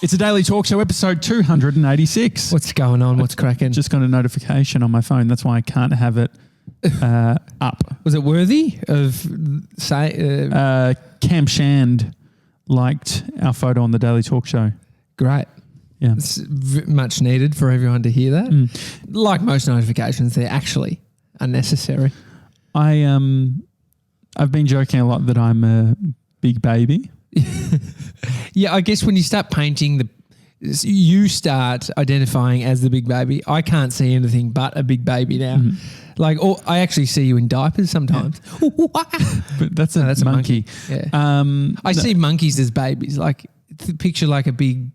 It's a Daily Talk Show, episode 286. What's going on? What's cracking? Just got a notification on my phone. That's why I can't have it up. Was it worthy of Cam Shand liked our photo on the Daily Talk Show. Great. Yeah. It's much needed for everyone to hear that. Like most notifications, they're actually unnecessary. I've been joking a lot that I'm a big baby. Yeah, I guess when you start painting you start identifying as the big baby. I can't see anything but a big baby now. Like, I actually see you in diapers sometimes. Yeah. But that's a monkey. Yeah. I see monkeys as babies. Like, picture like a big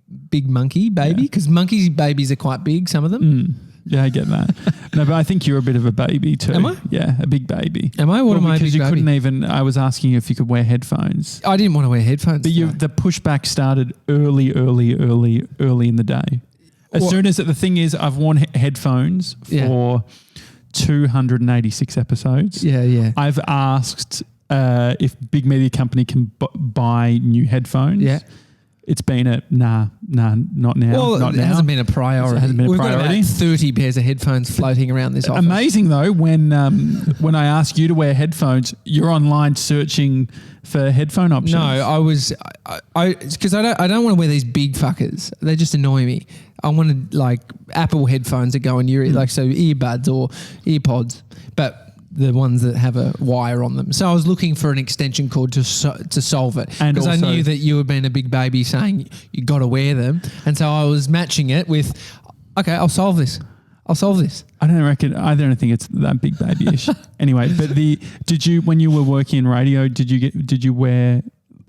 monkey baby, because monkey babies are quite big, some of them. Yeah, I get that. No, but I think you're a bit of a baby too. Am I? Yeah, a big baby. Am I? What am I? Because you couldn't even. I was asking you if you could wear headphones. I didn't want to wear headphones. But the pushback started early in the day. Soon as the thing is, I've worn headphones for 286 episodes. Yeah. I've asked if big media company can buy new headphones. Yeah. It's been not now. Well, not it now. hasn't been a priority. We've got about 30 pairs of headphones floating around this office. Amazing though, when I ask you to wear headphones, you're online searching for headphone options. No, I was because I don't want to wear these big fuckers. They just annoy me. I wanted like Apple headphones that go in your ear, like so earbuds or earpods, but the ones that have a wire on them. So I was looking for an extension cord to solve it, because I knew that you had been a big baby saying you got to wear them, and so I was matching it with, okay, I'll solve this. I don't think it's that big babyish. Anyway, but did you, when you were working in radio, did you wear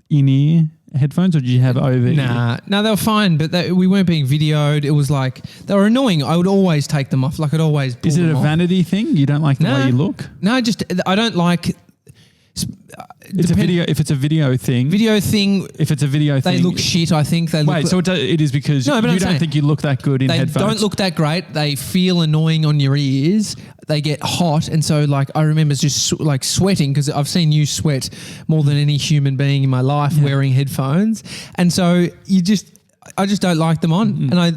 in-ear headphones, or did you have over-ear? No, they were fine, but we weren't being videoed. It was like, they were annoying. I would always take them off. Like, I'd always pull Is it them a off. vanity thing? You don't like the way you look? No, I don't like... If it's a video thing. If it's a video thing. They look shit, I think. It is because you don't think you look that good in headphones. They don't look that great. They feel annoying on your ears. They get hot. And so, like, I remember just like sweating, because I've seen you sweat more than any human being in my life wearing headphones. And so I just don't like them on. And I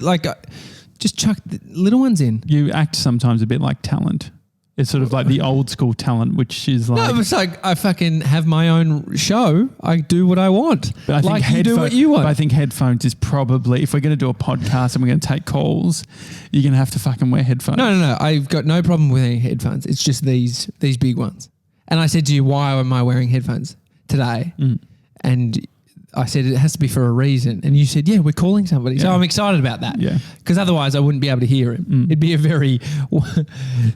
just chuck the little ones in. You act sometimes a bit like talent. It's sort of like the old school talent, which is like... No, it's like I fucking have my own show. I do what I want. But I think like you do what you want. But I think headphones is probably... If we're going to do a podcast and we're going to take calls, you're going to have to fucking wear headphones. No. I've got no problem with wearing headphones. It's just these big ones. And I said to you, why am I wearing headphones today? And I said, it has to be for a reason. And you said, yeah, we're calling somebody. So I'm excited about that. Yeah. Because otherwise I wouldn't be able to hear him. It'd be a very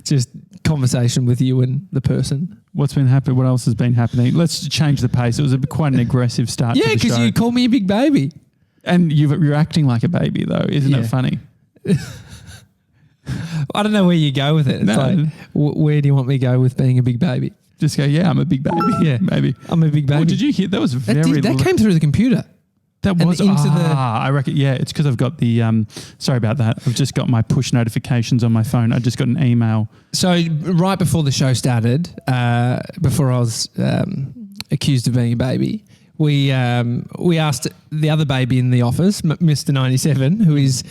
just conversation with you and the person. What's been happening? What else has been happening? Let's change the pace. It was quite an aggressive start to the show. Yeah, because you called me a big baby. And you're acting like a baby though. Isn't it funny? I don't know where you go with it. It's like, where do you want me to go with being a big baby? Just go, yeah, I'm a big baby. Yeah, maybe. I'm a big baby. Well, did you hear? That was that came through the computer. That was I reckon. Yeah, it's because I've got the. Sorry about that. I've just got my push notifications on my phone. I just got an email. So right before the show started, before I was accused of being a baby, we asked the other baby in the office, Mr. 97, who is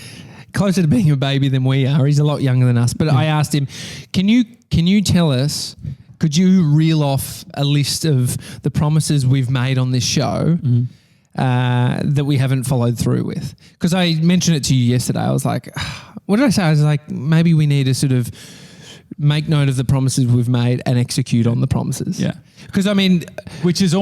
closer to being a baby than we are. He's a lot younger than us. But I asked him, can you tell us? Could you reel off a list of the promises we've made on this show that we haven't followed through with? Because I mentioned it to you yesterday. I was like, what did I say? I was like, maybe we need to sort of make note of the promises we've made and execute on the promises. Yeah. Because I mean, which is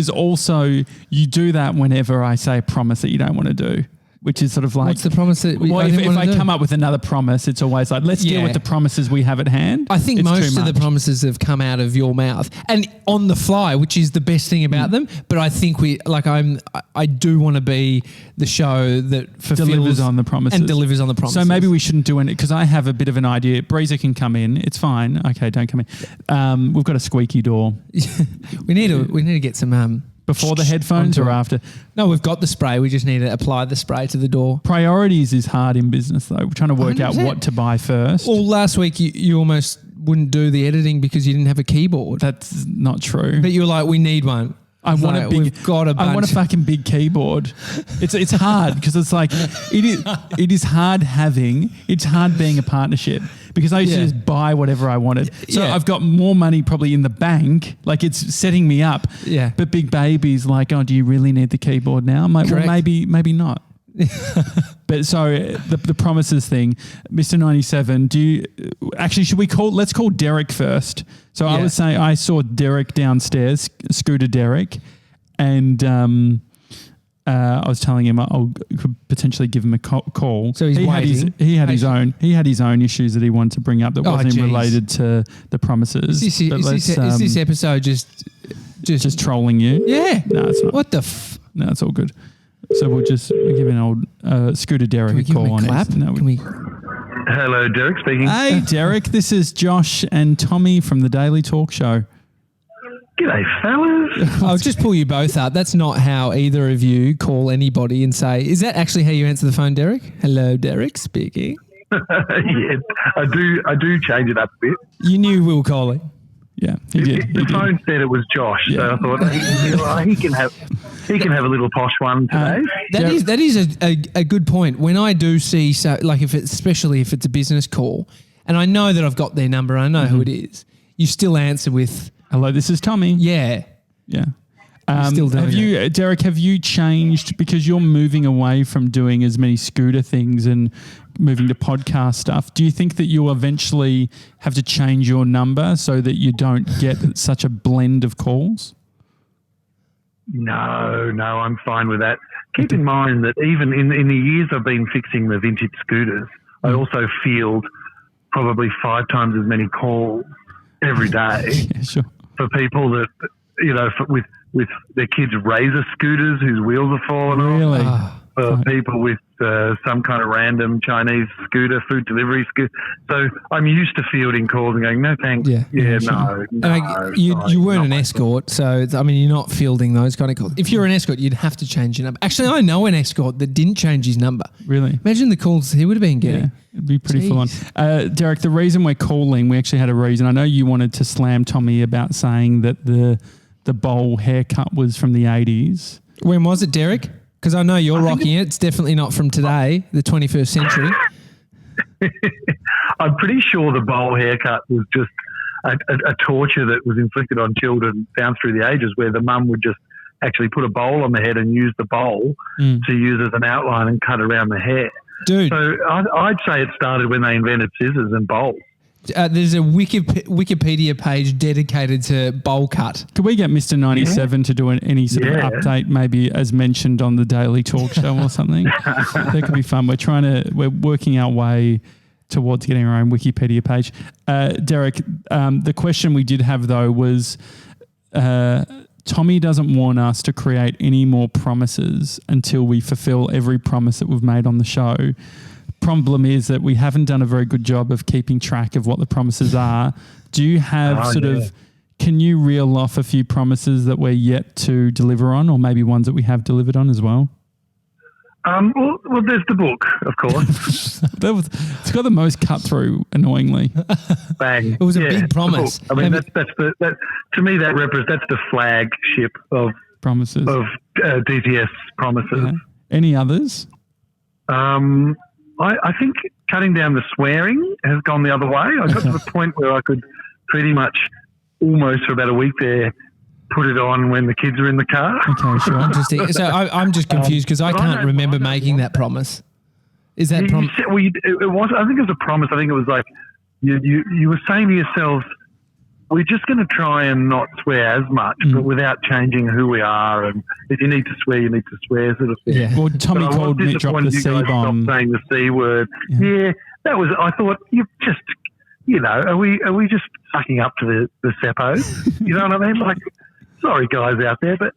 also, you do that whenever I say a promise that you don't want to do. Which is sort of like... What's the promise that we... Well, if I come up with another promise, it's always like, let's deal with the promises we have at hand. I think most of the promises have come out of your mouth and on the fly, which is the best thing about them. But I think I do want to be the show that fulfills... Delivers on the promises. And delivers on the promises. So maybe we shouldn't do it, because I have a bit of an idea. Breezer can come in. It's fine. Okay, don't come in. We've got a squeaky door. we need to get some... Before the headphones or after? No, we've got the spray. We just need to apply the spray to the door. Priorities is hard in business though. We're trying to work 100%. Out what to buy first. Well, last week you almost wouldn't do the editing because you didn't have a keyboard. That's not true. But you were like, we need one. I want a big. We've got a bunch. I want a fucking big keyboard. It's hard because it's like it is hard having. It's hard being a partnership because I used to just buy whatever I wanted. So I've got more money probably in the bank. Like it's setting me up. Yeah. But Big Baby's like, oh, do you really need the keyboard now? I'm like, Correct. well, maybe not. But so the promises thing, Mr. 97, should we let's call Derek first. So I was saying I saw Derek downstairs, Scooter Derek, and I was telling him I could potentially give him a call. So he had his own issues that he wanted to bring up that wasn't related to the promises. Is this episode just trolling you? Yeah. No, it's not. What the No, it's all good. So we're giving old Scooter Derek a call on clap? Hello, Derek speaking. Hey, Derek, this is Josh and Tommy from the Daily Talk Show. G'day, fellas. I'll just pull you both up. That's not how either of you call anybody and say, is that actually how you answer the phone, Derek? Hello, Derek speaking. Yeah, I do change it up a bit. You knew we were calling. Yeah, he did. The phone said it was Josh, so I thought he can have a little posh one today. That is a good point. When I do see especially if it's a business call, and I know that I've got their number, I know who it is. You still answer with, "Hello, this is Tommy." Yeah. Derek, have you changed because you're moving away from doing as many scooter things and moving to podcast stuff? Do you think that you'll eventually have to change your number so that you don't get such a blend of calls? No, I'm fine with that. Keep in mind that even in the years I've been fixing the vintage scooters, I also field probably 5 times as many calls every day for people that, with their kids' Razor scooters whose wheels are falling off. For people with some kind of random Chinese scooter, food delivery scooter. So I'm used to fielding calls and going, no thanks. No. You weren't an escort, so you're not fielding those kind of calls. If you're an escort, you'd have to change your number. Actually, I know an escort that didn't change his number. Really? Imagine the calls he would have been getting. Yeah, it'd be pretty full on. Derek, the reason we're calling, we actually had a reason. I know you wanted to slam Tommy about saying that the bowl haircut was from the 80s. When was it, Derek? Because I know you're rocking it. It's definitely not from today, the 21st century. I'm pretty sure the bowl haircut was just a torture that was inflicted on children down through the ages, where the mum would just actually put a bowl on the head and use the bowl to use as an outline and cut around the hair. Dude. So I'd say it started when they invented scissors and bowls. There's a Wikipedia page dedicated to bowl cut. Could we get Mr. 97 to do any sort of update, maybe as mentioned on the Daily Talk Show or something? That could be fun. We're working our way towards getting our own Wikipedia page. Derek, the question we did have though was, Tommy doesn't want us to create any more promises until we fulfill every promise that we've made on the show. Problem is that we haven't done a very good job of keeping track of what the promises are. Do you have can you reel off a few promises that we're yet to deliver on, or maybe ones that we have delivered on as well? Well, there's the book, of course. It's got the most cut through, annoyingly. Bang. It was a big promise. I mean, that's to me, that's the flagship of promises, of DTS promises. Yeah. Any others? I think cutting down the swearing has gone the other way. I got to the point where I could pretty much almost for about a week there put it on when the kids are in the car. Okay, sure. Interesting. So I'm just confused because I can't remember making that promise. Is that promise? It was. I think it was a promise. I think it was like you were saying to yourselves, we're just going to try and not swear as much, but without changing who we are. And if you need to swear, you need to swear, sort of thing. Yeah. Well, Tommy called me, dropped the C-bomb. Stop saying the C word. Yeah, that was. I thought you just, are we just sucking up to the seppos? You know what I mean? Like, sorry guys out there, but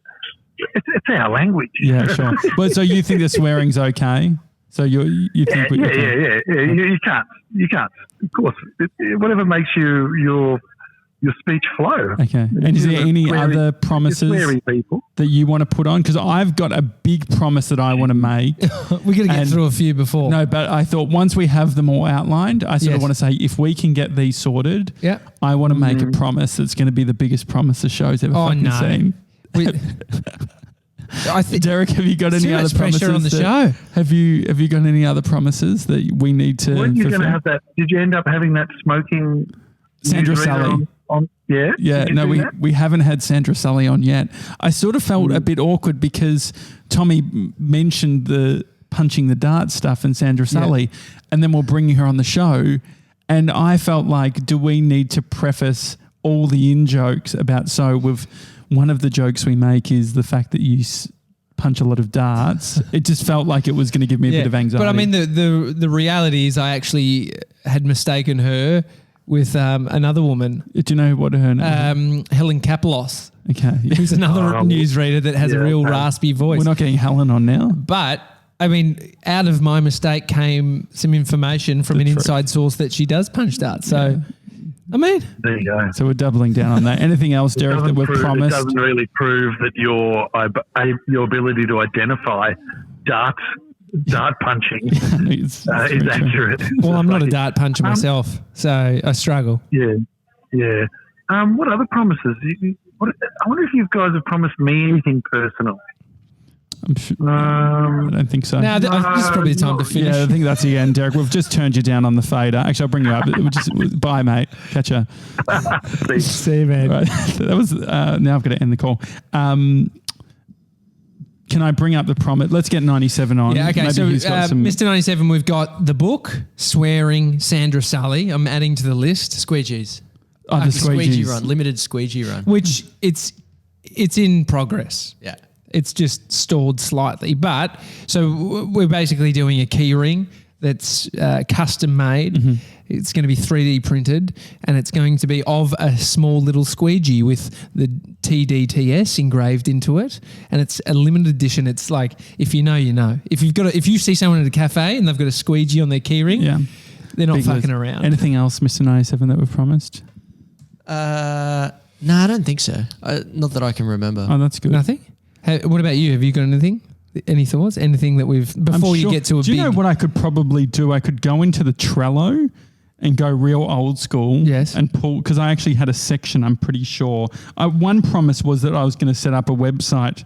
it's our language. Yeah, sure. Well, so you think the swearing's okay? So you think? Yeah. You can't. Of course, whatever makes your speech flow. Okay. And is there any other promises that you want to put on? Because I've got a big promise that I want to make. We're going to get through a few before. No, but I thought once we have them all outlined, I sort of want to say, if we can get these sorted, I want to make a promise that's going to be the biggest promise the show's ever seen. Derek, have you got any other promises pressure on the show? Have you got any other promises that we need to? Weren't you going to have that? Did you end up having that smoking? Sandra Sully. Yeah. No, we haven't had Sandra Sully on yet. I sort of felt a bit awkward because Tommy mentioned the punching the dart stuff and Sandra Sully, and then we're bringing her on the show, and I felt like, do we need to preface all the in-jokes about, so with one of the jokes we make is the fact that you punch a lot of darts. It just felt like it was going to give me a bit of anxiety. But I mean, the reality is I actually had mistaken her with another woman. Do you know what her name is? Helen Kapelos. Okay. Who's another newsreader that has a real raspy voice. We're not getting Helen on now. But, I mean, out of my mistake came some information from an inside source that she does punch darts. So, I mean. There you go. So we're doubling down on that. Anything else, Derek, that we've promised? It doesn't really prove that your ability to identify dart punching is accurate. Well, I'm not a dart puncher myself, so I struggle. Yeah. What other promises? I wonder if you guys have promised me anything personal. I'm sure, I don't think so. No, this is probably the time to finish. Yeah, I think that's the end, Derek. We've just turned you down on the fader. Actually, I'll bring you up. Bye, mate. Catch ya. See you, man. Right. That was. Now I've got to end the call. Can I bring up the promise? Let's get 97 on. Yeah, okay. Maybe So, he's got some. Mr. 97, we've got the book, Swearing Sandra Sully. I'm adding to the list. Squeegees. Oh, the Squeegee squeegees. run, limited squeegee run. Which it's in progress. Yeah. It's just stalled slightly. But so we're basically doing a key ring that's custom made. Mm-hmm. It's going to be 3D printed, and it's going to be of a small little squeegee with the TDTS engraved into it. And it's a limited edition. It's like, if you know, you know. If you see someone at a cafe and they've got a squeegee on their key ring, they're not fucking around. Anything else, Mr. 97, that we've promised? No, I don't think so. Not that I can remember. Oh, that's good. Nothing? What about you? Have you got anything? Any thoughts? Anything that before you get to Do you know what I could probably do? I could go into the Trello and go real old school. Yes. And pull, because I actually had a section, I'm pretty sure. One promise was that I was going to set up a website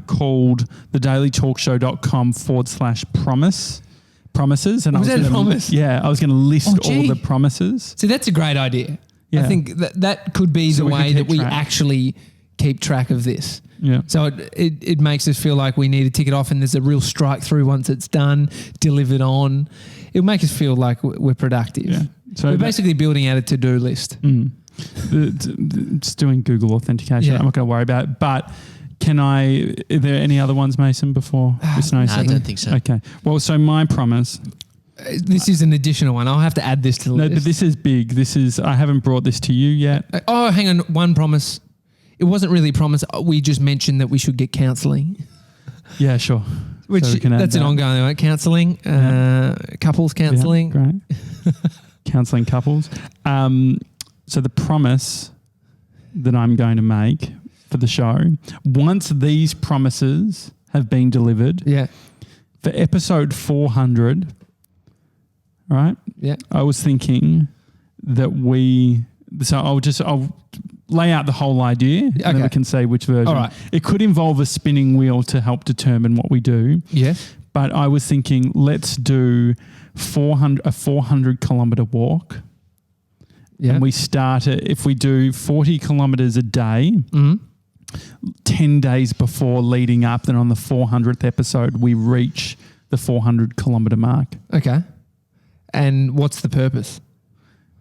called thedailytalkshow.com/promises. And Was that a promise? Yeah, I was going to list all the promises. See, that's a great idea. Yeah. I think that could be the way that we actually keep track of this. Yeah. So it makes us feel like we need to tick it off, and there's a real strike through once it's done, delivered on. It'll make us feel like we're productive. Yeah. So we're basically building out a to-do list. It's doing Google authentication. Yeah. I'm not going to worry about it. But are there any other ones, Mason, before this? No, I don't think so. Okay. Well, so my promise. This is an additional one. I'll have to add this to the list. No, but this is big. I haven't brought this to you yet. Oh, hang on. One promise. It wasn't really a promise. We just mentioned that we should get counselling. Yeah, sure. Which so that's an ongoing one. Counselling, couples counselling. Yeah, great. Counselling couples. So the promise that I'm going to make for the show, once these promises have been delivered, for episode 400, right? Yeah. I was thinking that I'll lay out the whole idea and then we can say which version. All right. It could involve a spinning wheel to help determine what we do. Yes. But I was thinking, let's do a 400-kilometre walk. Yeah. And we start if we do 40 kilometres a day, 10 days before leading up, then on the 400th episode, we reach the 400-kilometre mark. Okay. And what's the purpose?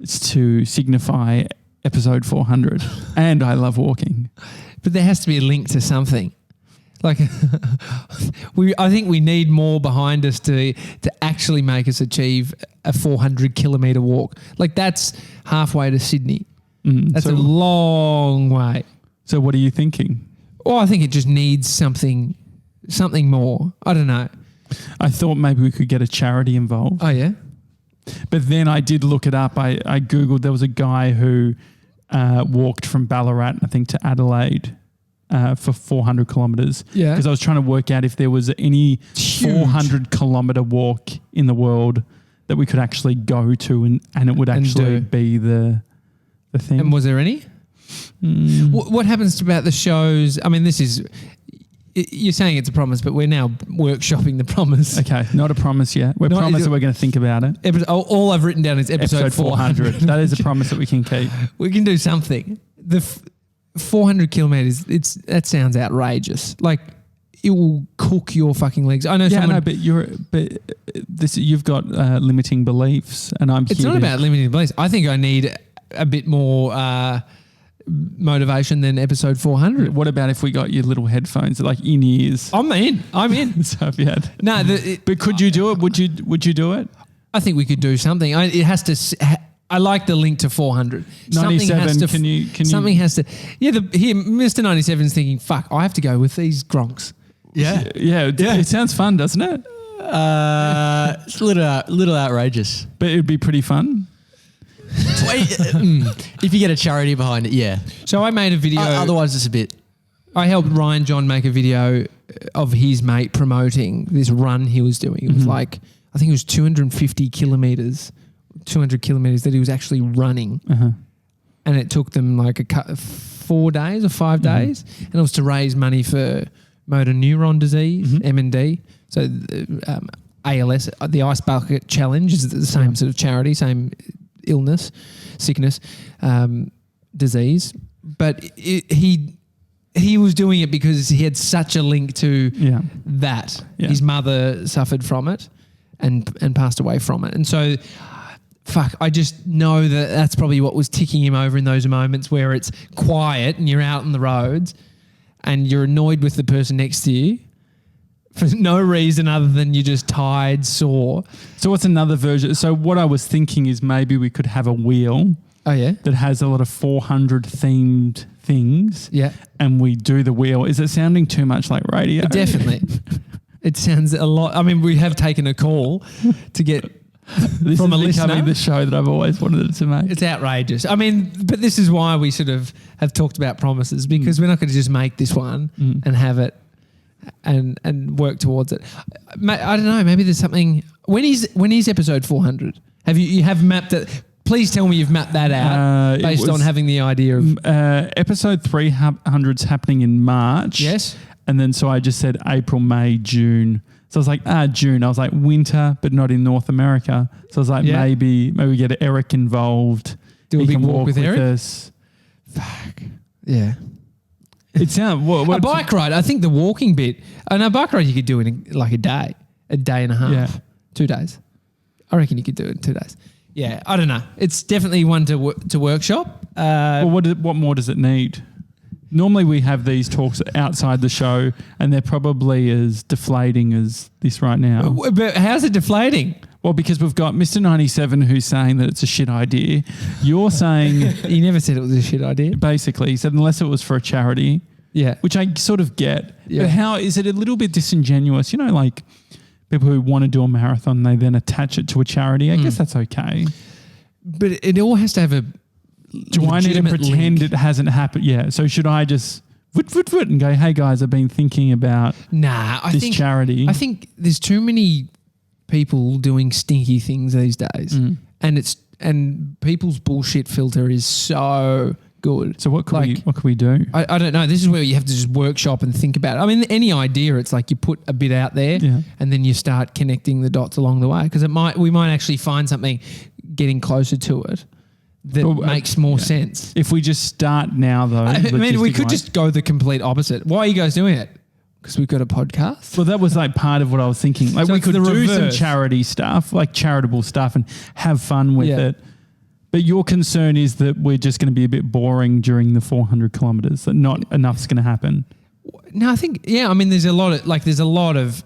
It's to signify episode 400. And I love walking. But there has to be a link to something. Like, I think we need more behind us to actually make us achieve a 400-kilometre walk. Like, that's halfway to Sydney. That's a long way. So what are you thinking? Well, I think it just needs something more. I don't know. I thought maybe we could get a charity involved. Oh, yeah? But then I did look it up. I Googled, there was a guy who walked from Ballarat, I think, to Adelaide for 400 kilometres. Yeah. Because I was trying to work out if there was any 400-kilometre walk in the world that we could actually go to and it would actually be the thing. And was there any? What happens about the shows? I mean, you're saying it's a promise, but we're now workshopping the promise. Okay, not a promise yet. We're promising we're going to think about it. All I've written down is episode 400. That is a promise that we can keep. We can do something. The 400 kilometers, that sounds outrageous. Like, it will cook your fucking legs. I know but you've got limiting beliefs, and I'm. It's not about limiting beliefs. I think I need a bit more motivation than episode 400. What about if we got your little headphones, like in ears? I'm in. So if you had, but could you do it? Would you do it? I think we could do something. It has to. I like the link to 400. 97. Can you? Something has to. Yeah. Here, Mr. 97 is thinking, "Fuck, I have to go with these gronks." Yeah. It sounds fun, doesn't it? It's a little outrageous, but it'd be pretty fun. If you get a charity behind it, yeah. So I made a video. Otherwise, it's a bit. I helped Ryan John make a video of his mate promoting this run he was doing. It was like, I think it was 250 kilometers, 200 kilometers that he was actually running. And it took them like 4 days or 5 days. And it was to raise money for motor neuron disease, MND. So ALS, the Ice Bucket Challenge is the same sort of charity, same illness, sickness, disease. But he was doing it because he had such a link to that. Yeah. His mother suffered from it and passed away from it. And so, I just know that that's probably what was ticking him over in those moments where it's quiet and you're out on the roads and you're annoyed with the person next to you for no reason other than you're just tired, sore. So what's another version? So what I was thinking is maybe we could have a wheel. Oh, yeah? That has a lot of 400 themed things. Yeah. And we do the wheel. Is it sounding too much like radio? Definitely. It sounds a lot. I mean, we have taken a call to get this from is a listener. Becoming the show that I've always wanted it to make. It's outrageous. I mean, but this is why we sort of have talked about promises, because we're not going to just make this one and have it and work towards it. I don't know. Maybe there's something. When is episode 400? You have mapped it? Please tell me you've mapped that out based on having the idea of episode 300's happening in March. Yes, and then so I just said April, May, June. So I was like, June. I was like, winter, but not in North America. So I was like, maybe we get Eric involved. Do a big walk with Eric? Us. Fuck. Yeah. It sounds a bike ride. I think the walking bit. And a bike ride you could do in like a day and a half, 2 days. I reckon you could do it in 2 days. Yeah, I don't know. It's definitely one to workshop. Well, what more does it need? Normally we have these talks outside the show and they're probably as deflating as this right now. But how's it deflating? Well, because we've got Mr. 97 who's saying that it's a shit idea. You're saying... He never said it was a shit idea. Basically, he said unless it was for a charity. Yeah. Which I sort of get. Yeah. But how is it a little bit disingenuous? You know, like people who want to do a marathon, they then attach it to a charity. I guess that's okay. But it all has to have a... Do I need to pretend it hasn't happened? Yeah. So should I just and go, hey guys, I've been thinking about this charity. I think there's too many people doing stinky things these days, and people's bullshit filter is so good. So what could we do? I don't know. This is where you have to just workshop and think about it. I mean, any idea, it's like you put a bit out there and then you start connecting the dots along the way, because we might actually find something getting closer to it that makes more sense. If we just start now, though. I mean, we could just go the complete opposite. Why are you guys doing it? Because we've got a podcast. Well, that was like part of what I was thinking. Like, so we could do some charity stuff, like charitable stuff, and have fun with it. But your concern is that we're just going to be a bit boring during the 400 kilometers, that not enough's going to happen. No, I think, I mean, there's a lot of,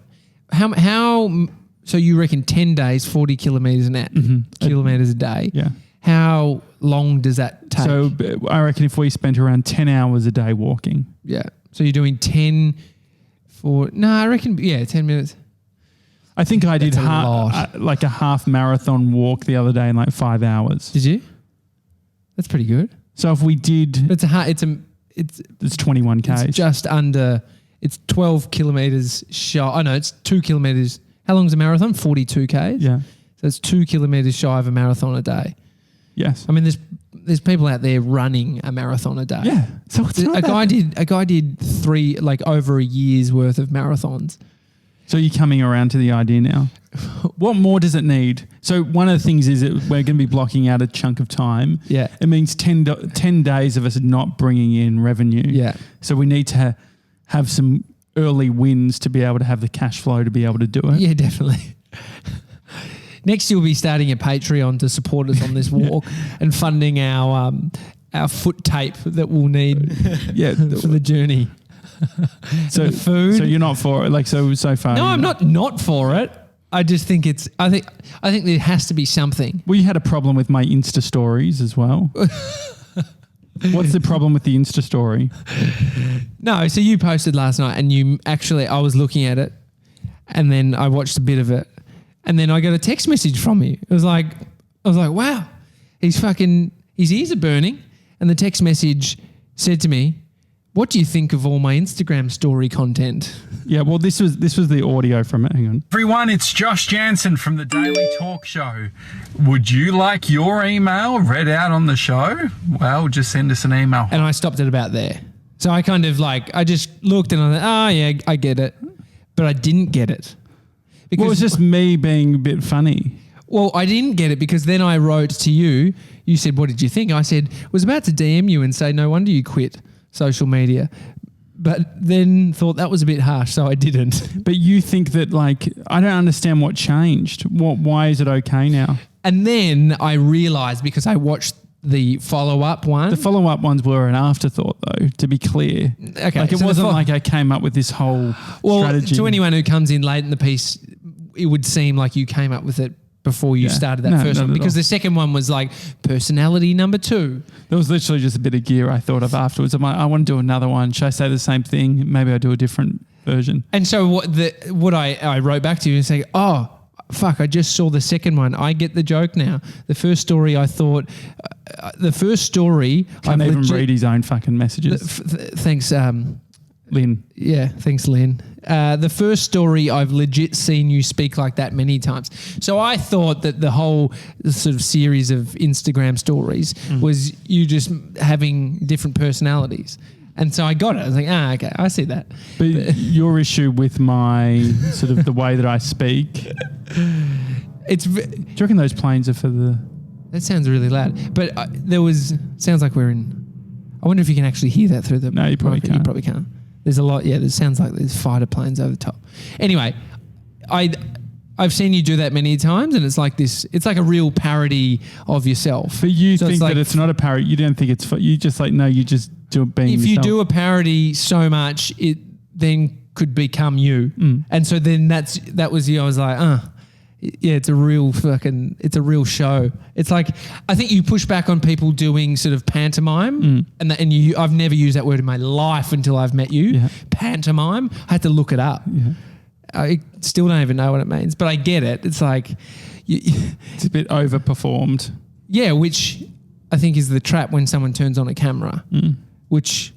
how, so you reckon 10 days, 40 kilometers kilometers a day. Yeah. How long does that take? So I reckon if we spent around 10 hours a day walking. Yeah. So you're doing 10 for, I reckon, 10 minutes. I think I did like a half marathon walk the other day in like 5 hours. Did you? That's pretty good. So if we did, it's 21 Ks. It's just under. It's 12 kilometers shy. Oh no, it's 2 kilometers. How long is a marathon? 42 Ks. Yeah. So it's 2 kilometers shy of a marathon a day. Yes. I mean, there's there's people out there running a marathon a day. Yeah. So it's not A guy did 3 over a year's worth of marathons. So you're coming around to the idea now. What more does it need? So one of the things is that we're going to be blocking out a chunk of time. Yeah. It means 10 days of us not bringing in revenue. Yeah. So we need to have some early wins to be able to have the cash flow to be able to do it. Yeah, definitely. Next, you'll be starting a Patreon to support us on this walk and funding our foot tape that we'll need for the journey. So the food. So you're not for it, like so far. No, I'm not for it. I just think it's. I think there has to be something. Well, you had a problem with my Insta stories as well. What's the problem with the Insta story? No, so you posted last night, and I was looking at it, and then I watched a bit of it, and then I got a text message from you. I was like, wow, his ears are burning, and the text message said to me, "What do you think of all my Instagram story content?" Yeah, well, this was the audio from it. Hang on. Everyone, it's Josh Janssen from the Daily Talk Show. Would you like your email read out on the show? Well, just send us an email. And I stopped it about there. So I kind of I just looked and I was like, oh yeah, I get it. But I didn't get it. Because Well, it was just me being a bit funny. Well, I didn't get it because then I wrote to you. You said, what did you think? I said, was about to DM you and say, no wonder you quit social media. But then thought that was a bit harsh, so I didn't. But you think that, I don't understand what changed. Why is it okay now? And then I realised because I watched the follow-up one. The follow-up ones were an afterthought, though, to be clear. Okay. It wasn't like I came up with this whole strategy. To anyone who comes in late in the piece, it would seem like you came up with it before you started that first one. Because the second one was personality number 2. There was literally just a bit of gear I thought of afterwards. I'm like, I want to do another one. Should I say the same thing? Maybe I do a different version. And so what I wrote back to you and say, oh, fuck, I just saw the second one. I get the joke now. The first story I thought, Can't even read his own fucking messages. Thanks, Lynn. Yeah, thanks, Lynn. The first story, I've legit seen you speak like that many times. So I thought that the whole sort of series of Instagram stories was you just having different personalities. And so I got it. I was like, okay, I see that. But your issue with my sort of the way that I speak, do you reckon those planes are for the... That sounds really loud. But sounds like we're in... I wonder if you can actually hear that through the... No, you probably can't. You probably can't. There's a lot, there sounds like there's fighter planes over the top. Anyway, I've seen you do that many times, and it's like this. It's like a real parody of yourself. But you think that it's not a parody. You don't think it's. You just no. You just do it being. If yourself. you do a parody so much, it then could become you. And so then that was you. I was like, yeah, it's a real show. It's like, I think you push back on people doing sort of pantomime, and I've never used that word in my life until I've met you. Yeah. Pantomime. I had to look it up. Yeah. I still don't even know what it means, but I get it. It's like... it's a bit overperformed. Yeah, which I think is the trap when someone turns on a camera, which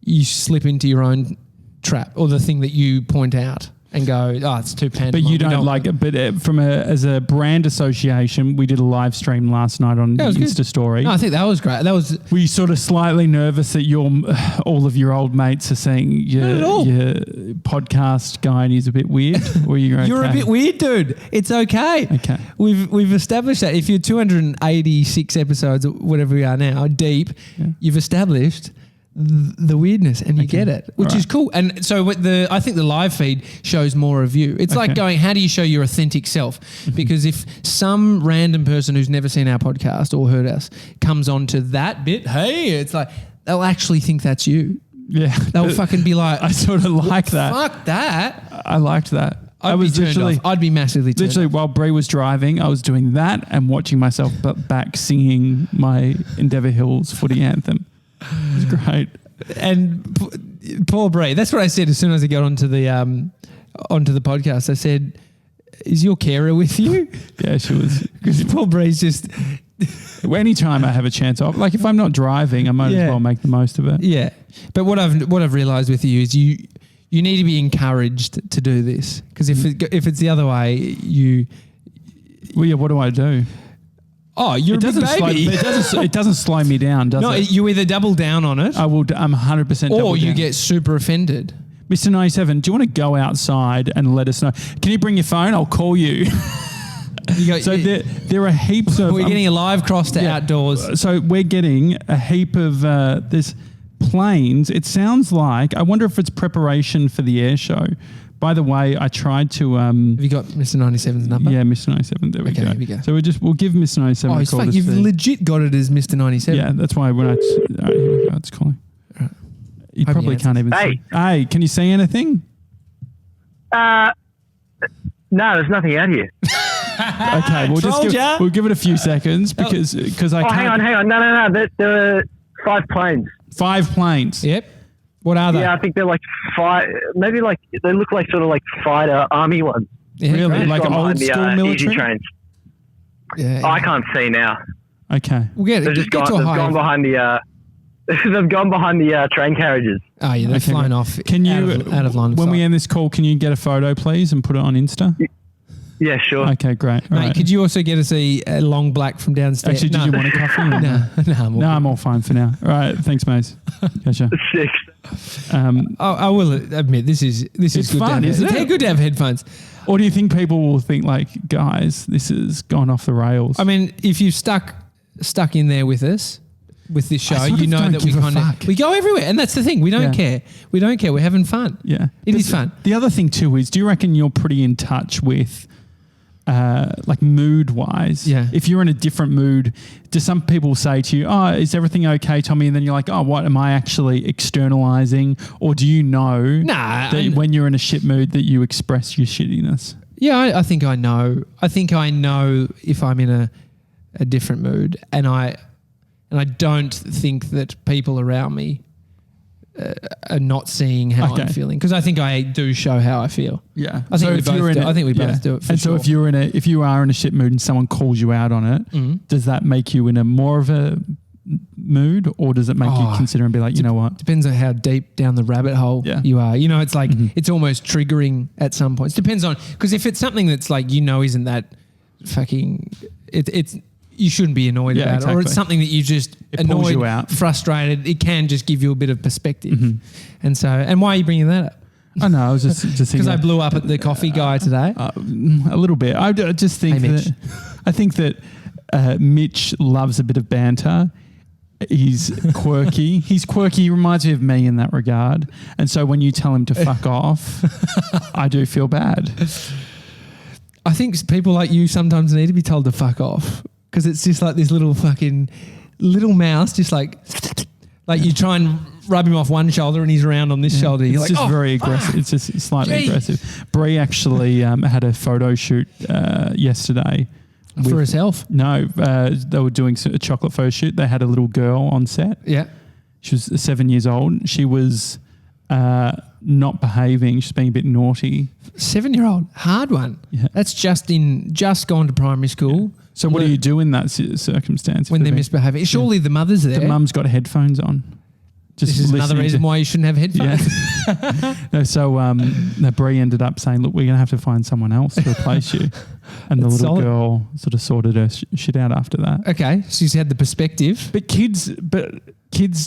you slip into your own trap, or the thing that you point out and go, it's too pantomime. But you don't like it. But as a brand association, we did a live stream last night on the Insta good. story. No, I think that was great. Were you sort of slightly nervous that all of your old mates are saying your podcast guy and he's a bit weird? Or you're okay? You're a bit weird, dude. It's okay. Okay. We've established that. If you're 286 episodes, or whatever we are now, deep, you've established the weirdness, and you get it, which is cool. And so I think the live feed shows more of you. It's like going, how do you show your authentic self? Because if some random person who's never seen our podcast or heard us comes onto that bit, hey, it's like they'll actually think that's you. Yeah. They'll fucking be like, I sort of like that. Fuck that. I liked that. I'd be massively turned off. While Bree was driving, I was doing that and watching myself back singing my Endeavour Hills footy anthem. It was great. And poor Bree, that's what I said as soon as I got onto the podcast. I said, is your carer with you? Yeah, she was. Because poor Bree's just... Anytime I have a chance of, if I'm not driving, I might as well make the most of it. Yeah. But what I've realised with you is you need to be encouraged to do this. Because if it's the other way, Well, yeah, what do I do? Oh, you're a big baby. It doesn't slow me down, does No, it? you either double down on it, I'm 100% double or you down. get super offended. Mr. 97, do you want to go outside and let us know? Can you bring your phone? I'll call you. You go, So there are heaps of... we're getting a live cross to outdoors. So we're getting a heap of... there's planes. It sounds like... I wonder if it's preparation for the air show. By the way, I tried to... Have you got Mr. 97's number? Yeah, Mr. 97. There we go. Here we go. So we'll give Mr. 97 a call. You've legit got it as Mr. 97. Yeah, that's why when I... All right, here we go. It's calling. Right. You Hope probably he can't even answers. see. Hey, can you see anything? No, there's nothing out here. Okay, we'll give it a few seconds because I Oh, can't... hang on. No. There are 5 planes. 5 planes. Yep. What are they? Yeah, I think they're like 5. Maybe like they look like sort of like fighter army ones. Yeah, Really? great. Like Gone old behind the, school easy military? trains. Yeah. I can't see now. Okay. We'll get They've it. just Get gone. to a They've high. gone behind the. They've gone behind the train carriages. Oh, yeah, they've Okay, flown great. off Can you, out of line of when we sight. end this call, can you get a photo, please, and put it on Insta? Yeah, sure. Okay, great. All Mate, right. could you also get us a long black from downstairs? Actually, did you want a coffee? or No, I'm all fine for now. All right, thanks, Maze. Gotcha. 6. I will admit this is It's good fun, to have. isn't it? It's good to have headphones. Or do you think people will think like, guys, this has gone off the rails? I mean, if you've stuck in there with us with this show, I sort you of know don't that we give a kind fuck. of we go everywhere, and that's the thing. We don't care. We don't care. We're having fun. yeah, It is fun. The other thing too is, do you reckon you're pretty in touch with, like mood wise? Yeah. If you're in a different mood, do some people say to you, "Oh, is everything okay, Tommy?" And then you're like, "Oh, what am I actually externalizing?" Or do you know Nah, that when you're in a shit mood that you express your shittiness? Yeah, I think I know. I think I know if I'm in a different mood, and I don't think that people around me are not seeing how I'm Okay. feeling, because I think I do show how I feel. Yeah. I think we both do. I think we both yeah. do it for And sure. so if you are in a shit mood and someone calls you out on it, does that make you in a more of a mood, or does it make you consider and be like, you know what? Depends on how deep down the rabbit hole you are. You know, it's like it's almost triggering at some points. Depends on, because if it's something that's like, you know, isn't that fucking it's you shouldn't be annoyed about it, or it's exactly. something that you just It pulls annoyed, you out. frustrated. It can just give you a bit of perspective. And so, and why are you bringing that up? I know. I was just Because thinking I blew up at the coffee guy today. a little bit. I just think Hey, Mitch. that Mitch loves a bit of banter. He's quirky. He's quirky. He reminds me of me in that regard. And so when you tell him to fuck off, I do feel bad. I think people like you sometimes need to be told to fuck off, because it's just like this little fucking little mouse, just like you try and rub him off one shoulder and he's around on this shoulder. You're It's like, just very aggressive. It's just slightly Gee. aggressive. Bree actually had a photo shoot yesterday. for herself. No, they were doing a chocolate photo shoot. They had a little girl on set. Yeah. She was 7 years old. She was not behaving. She's being a bit naughty. 7-year-old, hard one. Yeah. That's just gone to primary school. So what do you do in that circumstance? when they're misbehaving? Surely the mother's there. The mum's got headphones on. Just This is another listening reason to- why you shouldn't have headphones. Yeah. No, so Bree ended up saying, "Look, we're going to have to find someone else to replace you." And the That's little solid. girl sort of sorted her shit out after that. Okay, she's had the perspective. But kids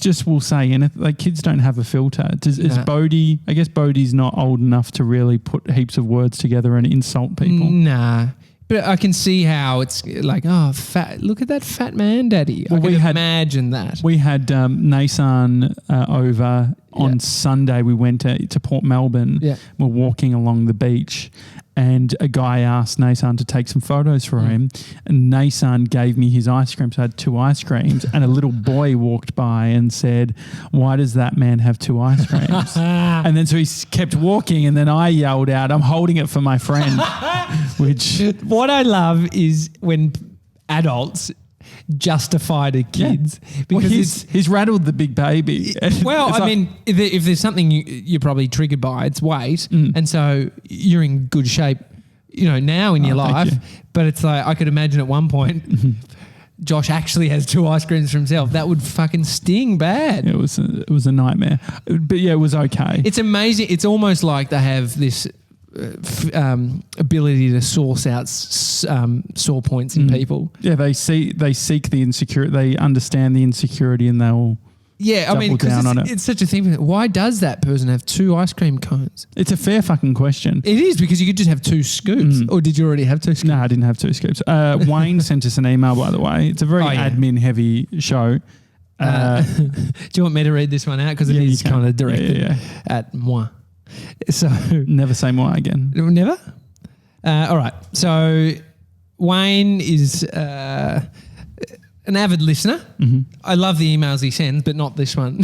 just will say anything. Like, kids don't have a filter. Is Nah. Bodhi? I guess Bodhi's not old enough to really put heaps of words together and insult people. Nah. But I can see how it's like, oh, fat! Look at that fat man, daddy. Well, I can we had- imagine that. We had Nasan over on Yeah. Sunday. We went to Port Melbourne. Yeah. We're walking along the beach, and a guy asked Nasan to take some photos for him. And Nasan gave me his ice cream. So I had 2 ice creams, and a little boy walked by and said, "Why does that man have 2 ice creams?" And then so he kept walking, and then I yelled out, "I'm holding it for my friend," which. What I love is when adults justify to kids, Well, because he's rattled the big baby. well, It's I like- mean, if there's something you're probably triggered by, it's weight, and so you're in good shape, you know, now in your thank life. you. But it's like I could imagine at one point, Josh actually has 2 ice creams for himself. That would fucking sting bad. It was a nightmare, but yeah, it was okay. It's amazing. It's almost like they have this ability to source out sore points in people. Yeah, they seek the insecurity. They understand the insecurity, and they'll because it's such a thing. Why does that person have 2 ice cream cones? It's a fair fucking question. It is, because you could just have 2 scoops. Or did you already have 2 scoops? No, I didn't have 2 scoops. Wayne sent us an email, by the way. It's a very admin heavy show. Do you want me to read this one out? Because it is kind of directed at moi. So never say moi again. Never? All right. So Wayne is an avid listener. Mm-hmm. I love the emails he sends, but not this one.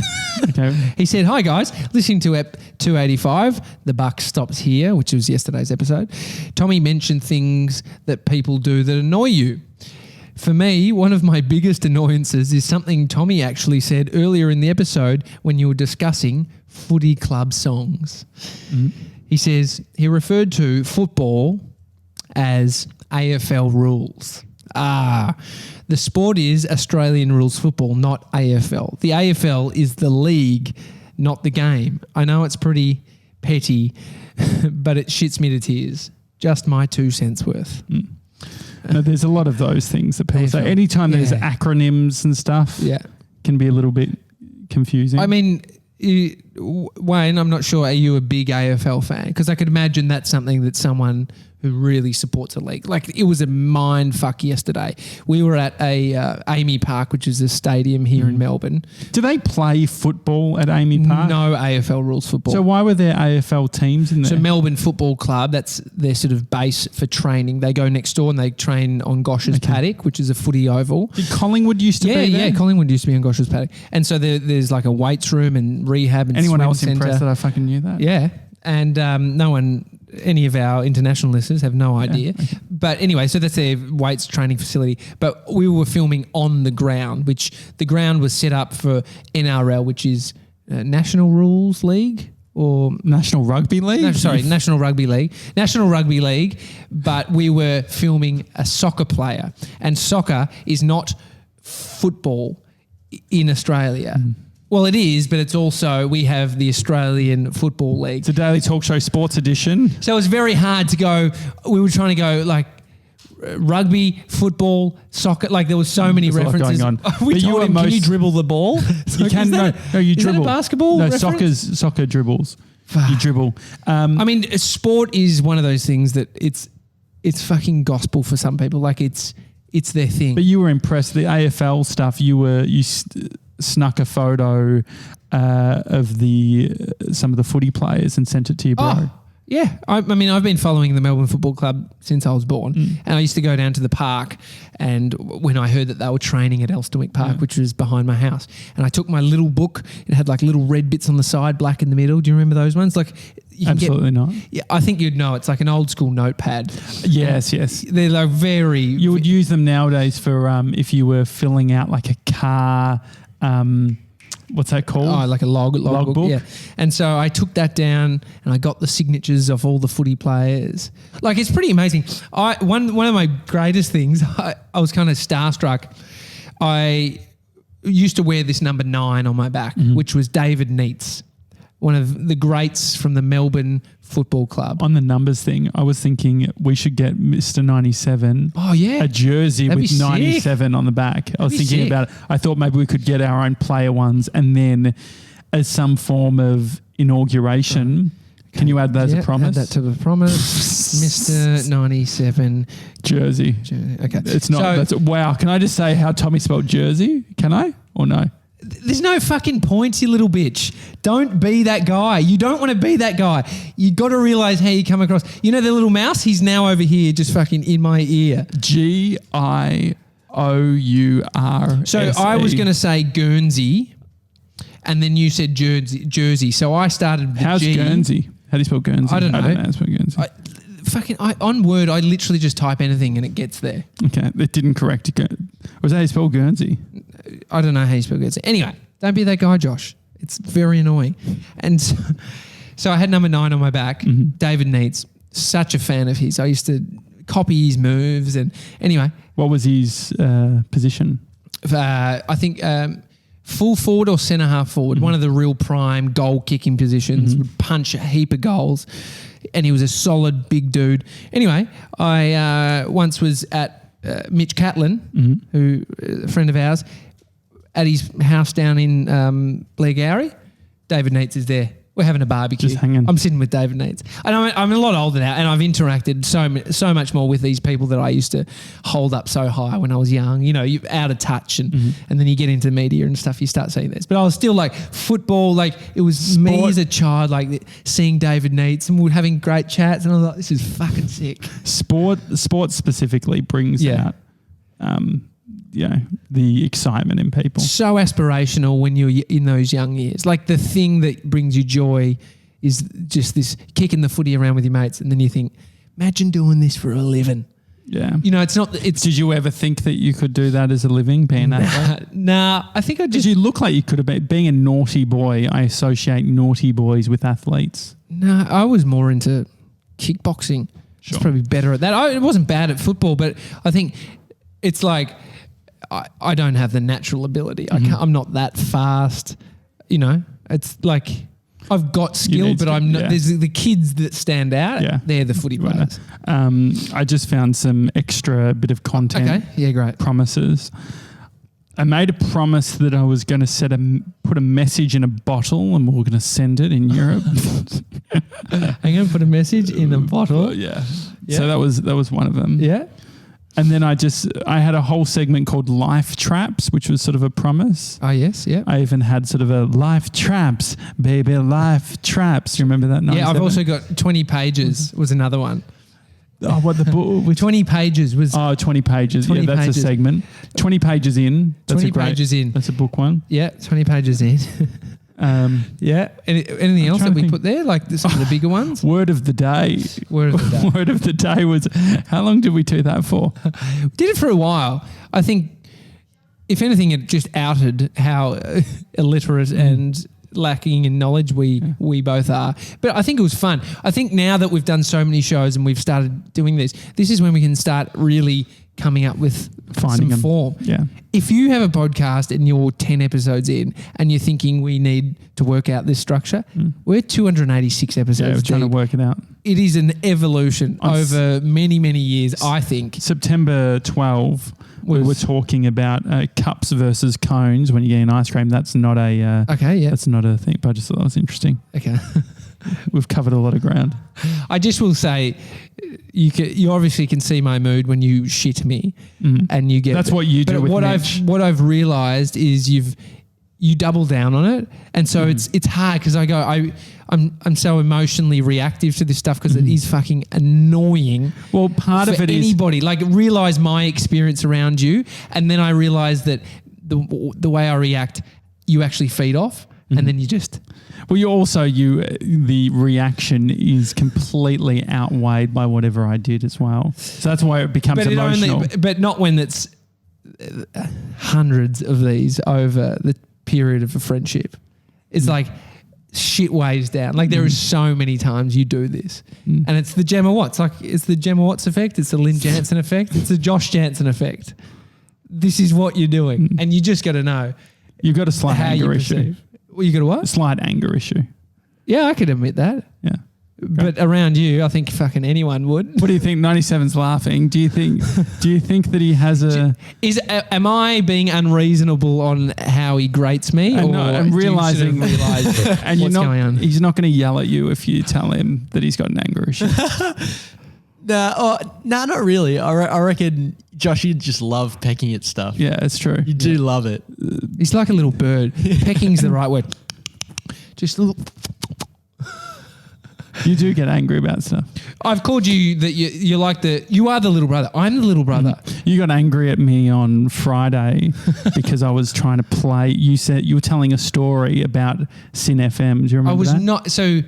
Okay. He said, "Hi guys, listening to EP 285, the buck stops here," which was yesterday's episode. "Tommy mentioned things that people do that annoy you. For me, one of my biggest annoyances is something Tommy actually said earlier in the episode when you were discussing footy club songs." Mm-hmm. He says he referred to football as AFL rules. The sport is Australian rules football, not AFL. The AFL is the league, not the game. I know it's pretty petty, but it shits me to tears. Just my 2 cents worth. No, there's a lot of those things that people say. Anytime there's acronyms and stuff, can be a little bit confusing. I mean, Wayne, I'm not sure, are you a big AFL fan? Because I could imagine that's something that someone who really supports a league. Like, it was a mind fuck yesterday. We were at Amy Park, which is a stadium here in Melbourne. Do they play football at Amy Park? No AFL rules football. So why were there AFL teams in there? So Melbourne Football Club, that's their sort of base for training. They go next door and they train on Gosh's paddock, which is a footy oval. Did Collingwood used to be there? Yeah, Collingwood used to be on Gosh's paddock. And so there's like a weights room and rehab and anyone swim else centre. Impressed that I fucking knew that? Yeah. And any of our international listeners have no idea. Okay. But anyway, so that's their weights training facility. But we were filming on the ground, which the ground was set up for NRL, which is National Rules League or National Rugby League? National Rugby League. National Rugby League, but we were filming a soccer player. And soccer is not football in Australia. Well, it is, but it's also, we have the Australian Football League. It's a Daily Talk Show Sports Edition. So it was very hard to go. We were trying to go like rugby, football, soccer. Like there was so many references. Going on. We told him, can you dribble the ball? You can. No, you dribble. Is that a basketball reference? Soccer dribbles. You dribble. I mean, sport is one of those things that it's fucking gospel for some people. Like it's their thing. But you were impressed. The AFL stuff, you snuck a photo of some of the footy players and sent it to your bro. Oh, yeah. I mean, I've been following the Melbourne Football Club since I was born, and I used to go down to the park, and when I heard that they were training at Elsternwick Park, which was behind my house, and I took my little book. It had like little red bits on the side, black in the middle. Do you remember those ones? Like, absolutely not. Yeah, I think you'd know. It's like an old school notepad. Yes. They're like very. You would use them nowadays for if you were filling out like a car. What's that called? Oh, like a logbook. Yeah. And so I took that down and I got the signatures of all the footy players. Like, it's pretty amazing. One of my greatest things, I was kind of starstruck. I used to wear this number 9 on my back, which was David Neitz, one of the greats from the Melbourne Football Club. On the numbers thing, I was thinking we should get Mr. 97 a jersey with 97 on the back. I was thinking about it. I thought maybe we could get our own player ones and then as some form of inauguration, can you add that as a promise? Add that to the promise. Mr. 97 jersey. Okay. It's not. Wow. Can I just say how Tommy spelled jersey? Can I or no? There's no fucking points, you little bitch. Don't be that guy. You don't want to be that guy. You got to realise how you come across. You know the little mouse? He's now over here just fucking in my ear. Gioursey. So I was going to say Guernsey and then you said Jersey. So I started with How's G. Guernsey? How do you spell Guernsey? I don't know. How do you spell Guernsey? On Word, I literally just type anything and it gets there. Okay, it didn't correct you. Was that how you spell Guernsey? I don't know how you spell Guernsey. Anyway, don't be that guy, Josh. It's very annoying. And so I had number 9 on my back. David Neitz, such a fan of his. I used to copy his moves. And anyway. What was his position? I think full forward or centre half forward, one of the real prime goal kicking positions, would punch a heap of goals, and he was a solid big dude. Anyway, I once was at Mitch Catlin, who a friend of ours, at his house down in Blair Gowrie. David Neitz is there. We're having a barbecue. Just hanging. I'm sitting with David Neitz. And I'm a lot older now, and I've interacted so much more with these people that I used to hold up so high when I was young. You know, you're out of touch, and then you get into media and stuff, you start seeing this. But I was still like football, like it was me as a child, like seeing David Neitz, and we were having great chats, and I was like, this is fucking sick. Sport specifically brings out the excitement in people. So aspirational when you're in those young years. Like the thing that brings you joy is just this kicking the footy around with your mates, and then you think, imagine doing this for a living. Yeah. You know, it's not... Did you ever think that you could do that as a living, being an athlete? Nah, I think I just... Did you look like you could have been... Being a naughty boy, I associate naughty boys with athletes. No, I was more into kickboxing. Sure. It's probably better at that. I wasn't bad at football, but I think it's like... I don't have the natural ability. I'm not that fast. You know, it's like I've got skill, but I'm not. Yeah. There's the kids that stand out. Yeah. They're the footy players. I just found some extra bit of content. Okay. Yeah, great. Promises. I made a promise that I was going to put a message in a bottle and we were going to send it in Europe. I'm going to put a message in a bottle. Yeah. So that was one of them. Yeah. And then I had a whole segment called Life Traps, which was sort of a promise. Oh, yes, yeah. I even had sort of a Life Traps, baby, Life Traps. You remember that? 97? Yeah, I've also got 20 pages was another one. Oh, what the book? 20 pages was... Oh, 20 pages. 20 that's pages. a segment. 20 pages in. That's 20 pages in. That's a book one. Yeah, 20 pages in. Yeah. Anything else that we put there? Like some of the bigger ones? Word of the day. Word of the day. Word of the day was, how long did we do that for? We did it for a while. I think, if anything, it just outed how illiterate and lacking in knowledge we both are. But I think it was fun. I think now that we've done so many shows and we've started doing this is when we can start really coming up with Finding some form. Yeah. If you have a podcast and you're 10 episodes in and you're thinking we need to work out this structure, we're 286 episodes Yeah, we're trying to deep. work it out. It is an evolution over many, many years, I think. September 12, we were talking about cups versus cones when you're getting ice cream. That's not a that's not a thing, but I just thought that was interesting. Okay. We've covered a lot of ground. I just will say, you obviously can see my mood when you shit me, and you get. That's what you do with Mitch. What I've realised is you double down on it, and so it's hard because I'm so emotionally reactive to this stuff because it is fucking annoying. Well, part of it is anybody like realise my experience around you, and then I realise that the way I react, you actually feed off, and then you just. Well, the reaction is completely outweighed by whatever I did as well. So that's why it becomes emotional. But not when it's hundreds of these over the period of a friendship. It's like shit weighs down. Like there is so many times you do this. And it's the Gemma Watts. Like it's the Gemma Watts effect. It's the Lynn Jansen effect. It's the Josh Janssen effect. This is what you're doing. And you just got to know. You've got a slight anger issue. Well, you got a what? A slight anger issue. Yeah, I could admit that. Yeah. But around you, I think fucking anyone would. What do you think? 97's laughing. Do you think that he has a... Am I being unreasonable on how he grates me? No, I'm realising... and what's going on? He's not going to yell at you if you tell him that he's got an anger issue. No, not really. I reckon Josh, you just love pecking at stuff. Yeah, it's true. You do love it. He's like a little bird. Pecking's the right word. Just a little... You do get angry about stuff. I've called you that you're like you are the little brother. I'm the little brother. You got angry at me on Friday because I was trying to play. You said you were telling a story about Sin FM. Do you remember I was that? not. So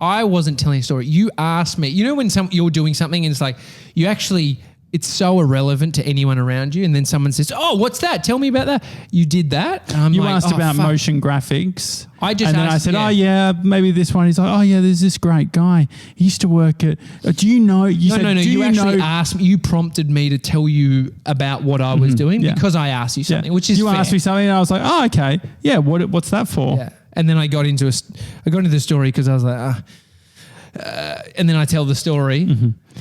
I wasn't telling a story. You asked me. You know when you're doing something and it's like you actually it's so irrelevant to anyone around you. And then someone says, "Oh, what's that? Tell me about that." You did that. And I'm You like, asked "Oh, about fuck." motion graphics. I just and then I asked- said, yeah. "Oh yeah, maybe this one." He's like, "Oh yeah, there's this great guy. He used to work at. Do you know?" You No, said, no. "Do You actually know?" asked me. You prompted me to tell you about what I was doing yeah. because I asked you something, Yeah. which is you fair. asked me something, and I was like, "Oh okay, yeah. What's that for?" Yeah. And then I got into the story because I was like, and then I tell the story,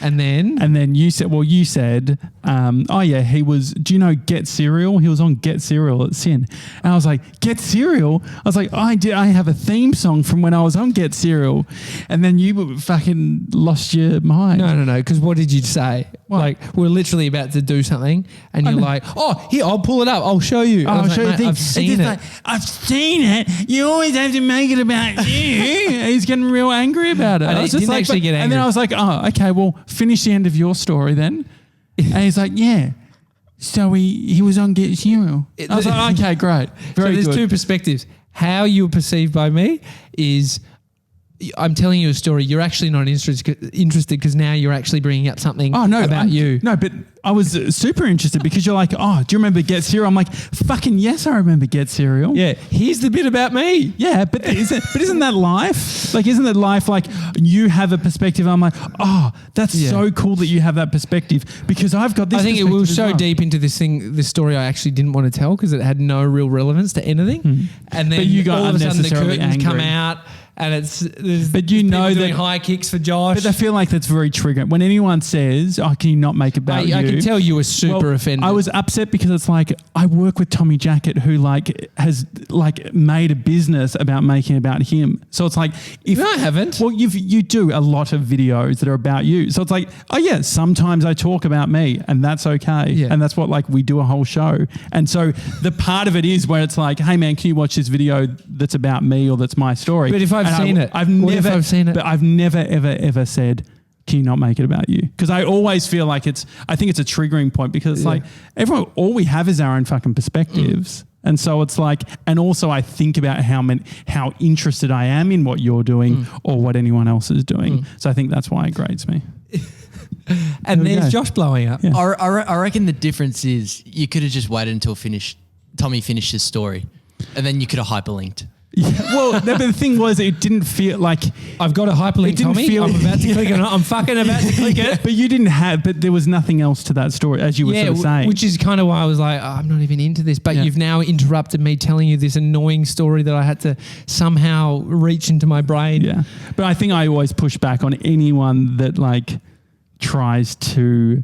and then And then you said, "Oh yeah, he was. Do you know Get Cereal? He was on Get Cereal at Sin." And I was like, "Get Cereal?" I was like, "I did. I have a theme song from when I was on Get Cereal." And then you fucking lost your mind. no. Because what did you say? What? Like we're literally about to do something, and you're like, "Oh, here, I'll pull it up. I'll show you." And I I'll was show like, you "Mate, things. I've seen it." Like, I've seen it. You always have to make it about you. He's getting real angry about it. I was didn't like, actually get And then angry. I was like, "Oh, okay. Well, finish the end of your story then." And he's like, "Yeah." So he was on Get Cereal. I was like, "Okay, great, very so there's good." two perspectives. How you're perceived by me is I'm telling you a story. You're actually not interested because now you're actually bringing up something about you. No, but I was super interested because you're like, "Oh, do you remember Get Cereal?" I'm like, "Fucking yes, I remember Get Cereal." Yeah, here's the bit about me. Yeah, but isn't that life? Like, isn't that life? Like, you have a perspective. I'm like, "Oh, that's so cool that you have that perspective," because I've got this. I think it perspective was as so well. deep into this story I actually didn't want to tell because it had no real relevance to anything. And then But you got all of a sudden the unnecessarily curtains come angry. out and But you know people doing that- high kicks for Josh. But I feel like that's very triggering. When anyone says, "Oh, can you not make it about you?" I can tell you were super offended. I was upset because it's like I work with Tommy Jackett, who has made a business about making it about him. So it's like, if No, I haven't. Well, you do a lot of videos that are about you. So it's like, oh yeah, sometimes I talk about me, and that's okay. Yeah. And that's what we do a whole show. And so the part of it is where it's like, "Hey man, can you watch this video that's about me or that's my story?" But if I've And seen it? I've What if I've seen it? But I've never, ever said, "Can you not make it about you?" Because I always feel like I think it's a triggering point because it's like all we have is our own fucking perspectives. And so it's like, and also I think about how interested I am in what you're doing or what anyone else is doing. So I think that's why it grates me. and There we there's go. Josh blowing up. Yeah. I reckon the difference is you could have just waited until Tommy finished his story, and then you could have hyperlinked. Yeah. Well, no, but the thing was, it didn't feel like I've got a hyperlink, It didn't Tommy. feel- I'm about to click it. I'm fucking about to click it. But you didn't have. But there was nothing else to that story, as you were sort of saying. which is kind of why I was like, I'm not even into this. But Yeah. you've now interrupted me telling you this annoying story that I had to somehow reach into my brain. Yeah, but I think I always push back on anyone that tries to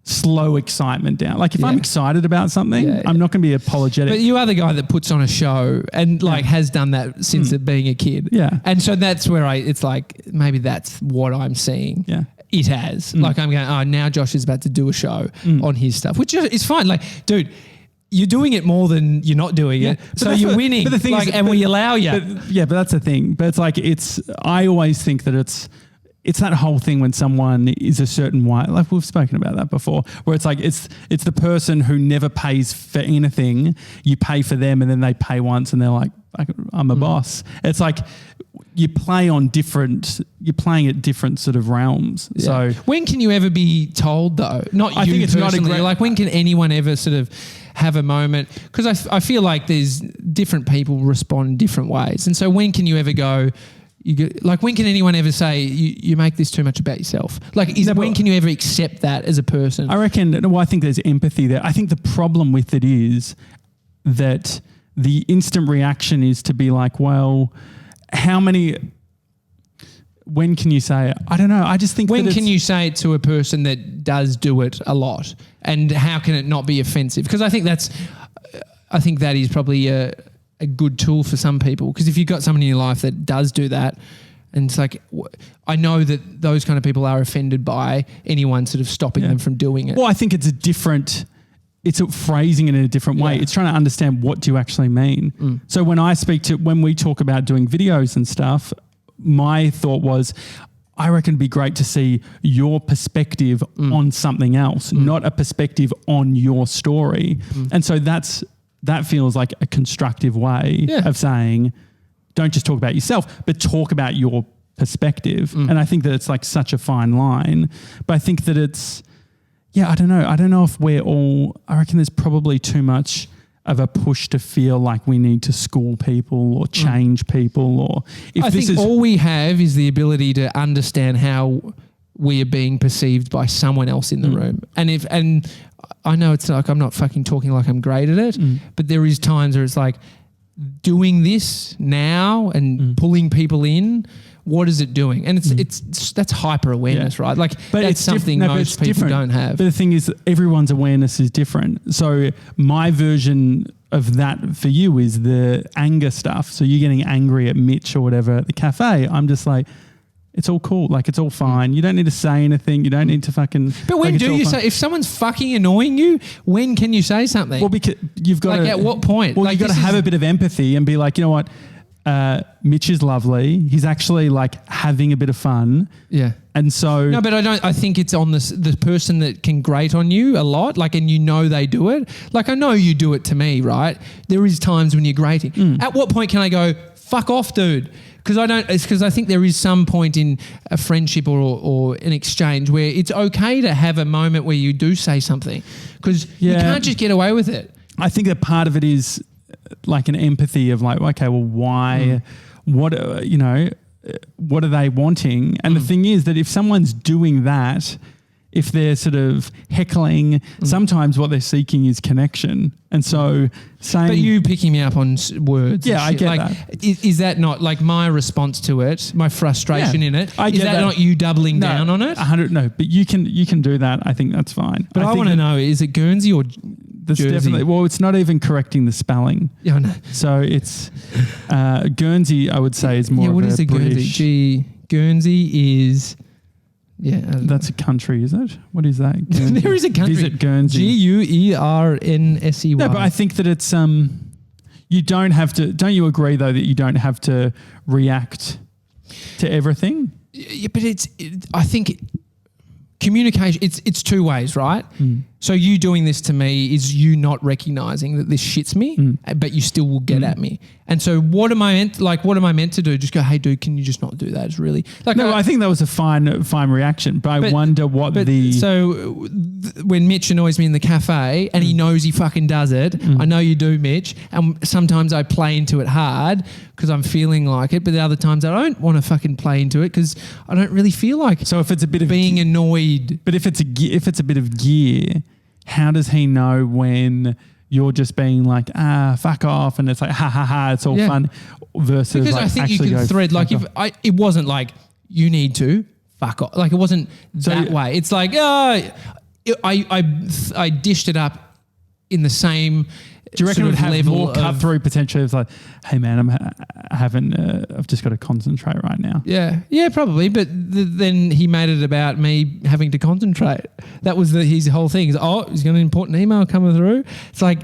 slow excitement down. Like if I'm excited about something, I'm not going to be apologetic. But you are the guy that puts on a show and has done that since it being a kid. Yeah. And so that's where it's like, maybe that's what I'm seeing. Yeah. It has. Like I'm going, oh, now Josh is about to do a show on his stuff, which is fine. Like, dude, you're doing it more than you're not doing it. But So that's you're what- winning. But the thing is, and we allow you. But that's the thing. But it's like I always think that it's that whole thing when someone is a certain way. Like we've spoken about that before, where it's like it's the person who never pays for anything. You pay for them, and then they pay once, and they're like, "I'm a boss." It's like you're playing at different sort of realms. Yeah. So when can you ever be told though? Not I you think it's not a personally. great- Like when can anyone ever sort of have a moment? Because I feel like there's different people respond in different ways, and so when can you ever go? When can anyone ever say you make this too much about yourself? When can you ever accept that as a person? I reckon. Well, I think there's empathy there. I think the problem with it is that the instant reaction is to be like, well, when can you say it? I don't know. I just think When can you say it to a person that does do it a lot, and how can it not be offensive? Because I think that is probably a good tool for some people. Because if you've got someone in your life that does do that, and it's like, I know that those kind of people are offended by anyone sort of stopping them from doing it. Well, I think it's phrasing it in a different way. Yeah. It's trying to understand what do you actually mean. So when we talk about doing videos and stuff, my thought was, I reckon it'd be great to see your perspective on something else, not a perspective on your story. And so that feels like a constructive way of saying, don't just talk about yourself, but talk about your perspective. And I think that it's like such a fine line. But I think that yeah, I don't know. I don't know if we're all, I reckon there's probably too much of a push to feel like we need to school people or change people, or if I this think is all we have is the ability to understand how we are being perceived by someone else in the room. And I know it's like I'm not fucking talking like I'm great at it, but there is times where it's like doing this now and pulling people in. What is it doing? And it's that's hyper awareness, right? Like, but that's it's something most people don't have. But the thing is, everyone's awareness is different. So my version of that for you is the anger stuff. So you're getting angry at Mitch or whatever at the cafe. I'm just like, it's all cool. Like, it's all fine. You don't need to say anything. You don't need to fucking. But when do you say, if someone's fucking annoying you, when can you say something? Well, because you've got like, at what point? Well, like, you've got to have a bit of empathy and be like, you know what? Mitch is lovely. He's actually like having a bit of fun. Yeah. And so. No, but I think it's on the person that can grate on you a lot. Like, and you know they do it. Like, I know you do it to me, right? There is times when you're grating. At what point can I go, fuck off, dude? Because I think there is some point in a friendship or an exchange where it's okay to have a moment where you do say something, because you can't just get away with it. I think that part of it is like an empathy of like, okay, well, why, what are they wanting? And the thing is that if someone's doing that, if they're sort of heckling, sometimes what they're seeking is connection. And so saying... But you picking me up on words. Yeah, I get like, that. Is that not like my response to it, my frustration in it? I is get that not you doubling down on it? 100, no, but you can do that. I think that's fine. But I want to know, is it Guernsey or Jersey? Definitely, well, it's not even correcting the spelling. Yeah, I know. So it's Guernsey, I would say, is more what of is a a British... Guernsey is... Yeah, that's a country, is it? What is that? Guernsey? There is a country. Visit Guernsey. GuernseY. No, but I think that it's you don't have to. Don't you agree though that you don't have to react to everything? Yeah, but I think communication. It's two ways, right? So you doing this to me is you not recognizing that this shits me, but you still will get at me. And so what am I meant to do? Just go, hey, dude, can you just not do that? It's really like no. I think that was a fine reaction, but I wonder what the. So when Mitch annoys me in the cafe and he knows he fucking does it, I know you do, Mitch. And sometimes I play into it hard because I'm feeling like it, but the other times I don't want to fucking play into it because I don't really feel like it. So if it's a bit of being annoyed, but if it's a bit of gear, how does he know when you're just being like, fuck off, and it's like, ha ha ha, it's all fun, versus because like I think you can thread, like it wasn't like you need to fuck off, like it wasn't that way. It's like, I dished it up in the same. Do you reckon it would have more cut of, through potential? It's like, hey man, I've just got to concentrate right now. Yeah, probably. But then he made it about me having to concentrate. That was his whole thing. He's got an important email coming through. It's like,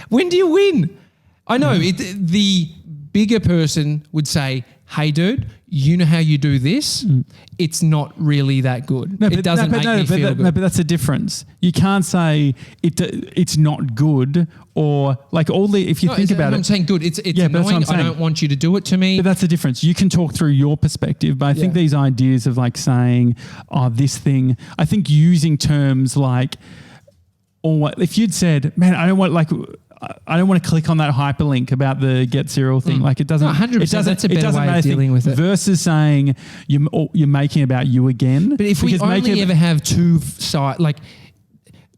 when do you win? I know the bigger person would say, hey dude, you know how you do this? It's not really that good. It doesn't make me feel good. No, but that's a difference. You can't say it's not good, or like if you think about it. I'm saying good. It's annoying. I don't want you to do it to me. But that's the difference. You can talk through your perspective, but I think these ideas of like saying, this thing, I think using terms like, or if you'd said, man, I don't want to click on that hyperlink about the Get Cereal thing. Like it doesn't. 100%. That's a better way of dealing with it. Versus saying you're making about you again. But if we only ever have two sides, like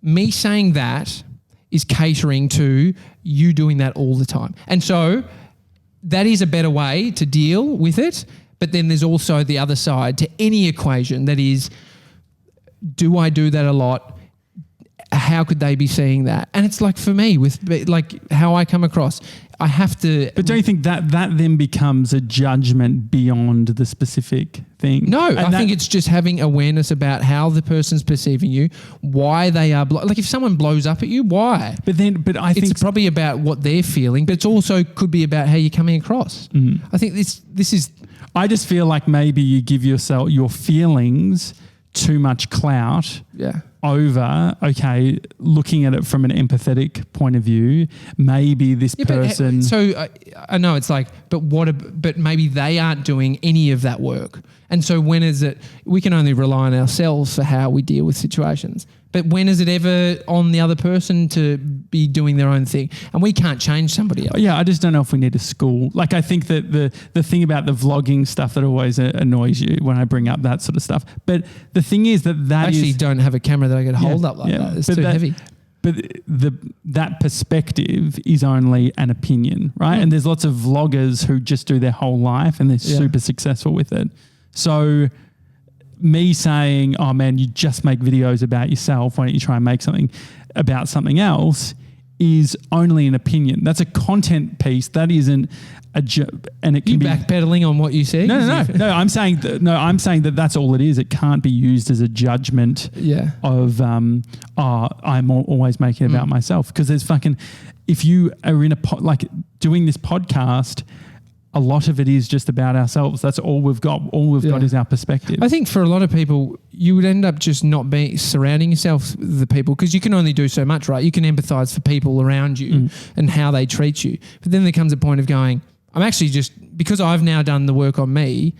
me saying that is catering to you doing that all the time, and so that is a better way to deal with it. But then there's also the other side to any equation that is, do I do that a lot? How could they be seeing that? And it's like for me with like how I come across, I have to. But don't you think that then becomes a judgment beyond the specific thing? No, I think it's just having awareness about how the person's perceiving you, why they are like if someone blows up at you, why? But I think it's probably about what they're feeling, but it's also could be about how you're coming across. I think this is. I just feel like maybe you give yourself your feelings too much clout Yeah. over, okay, looking at it from an empathetic point of view, maybe this person. I know it's like, but maybe they aren't doing any of that work. And so when is it, we can only rely on ourselves for how we deal with situations. But when is it ever on the other person to be doing their own thing? And we can't change somebody else. Yeah, I just don't know if we need a school. Like, I think that the thing about the vlogging stuff that always annoys you when I bring up that sort of stuff. But the thing is that I actually is, don't have a camera that I could hold up like that. It's too heavy. But that perspective is only an opinion, right? And there's lots of vloggers who just do their whole life and they're super successful with it. So me saying, oh man, you just make videos about yourself, why don't you try and make something about something else, is only an opinion. That's a content piece. That isn't and it can be backpedaling on what you said. No. I'm saying that that's all it is. It can't be used as a judgment of I'm always making it about myself, because there's if you are in doing this podcast, a lot of it is just about ourselves. That's all we've got. All we've got is our perspective. I think for a lot of people, you would end up just not surrounding yourself with the people, because you can only do so much, right? You can empathise for people around you and how they treat you. But then there comes a point of going, I'm actually because I've now done the work on me,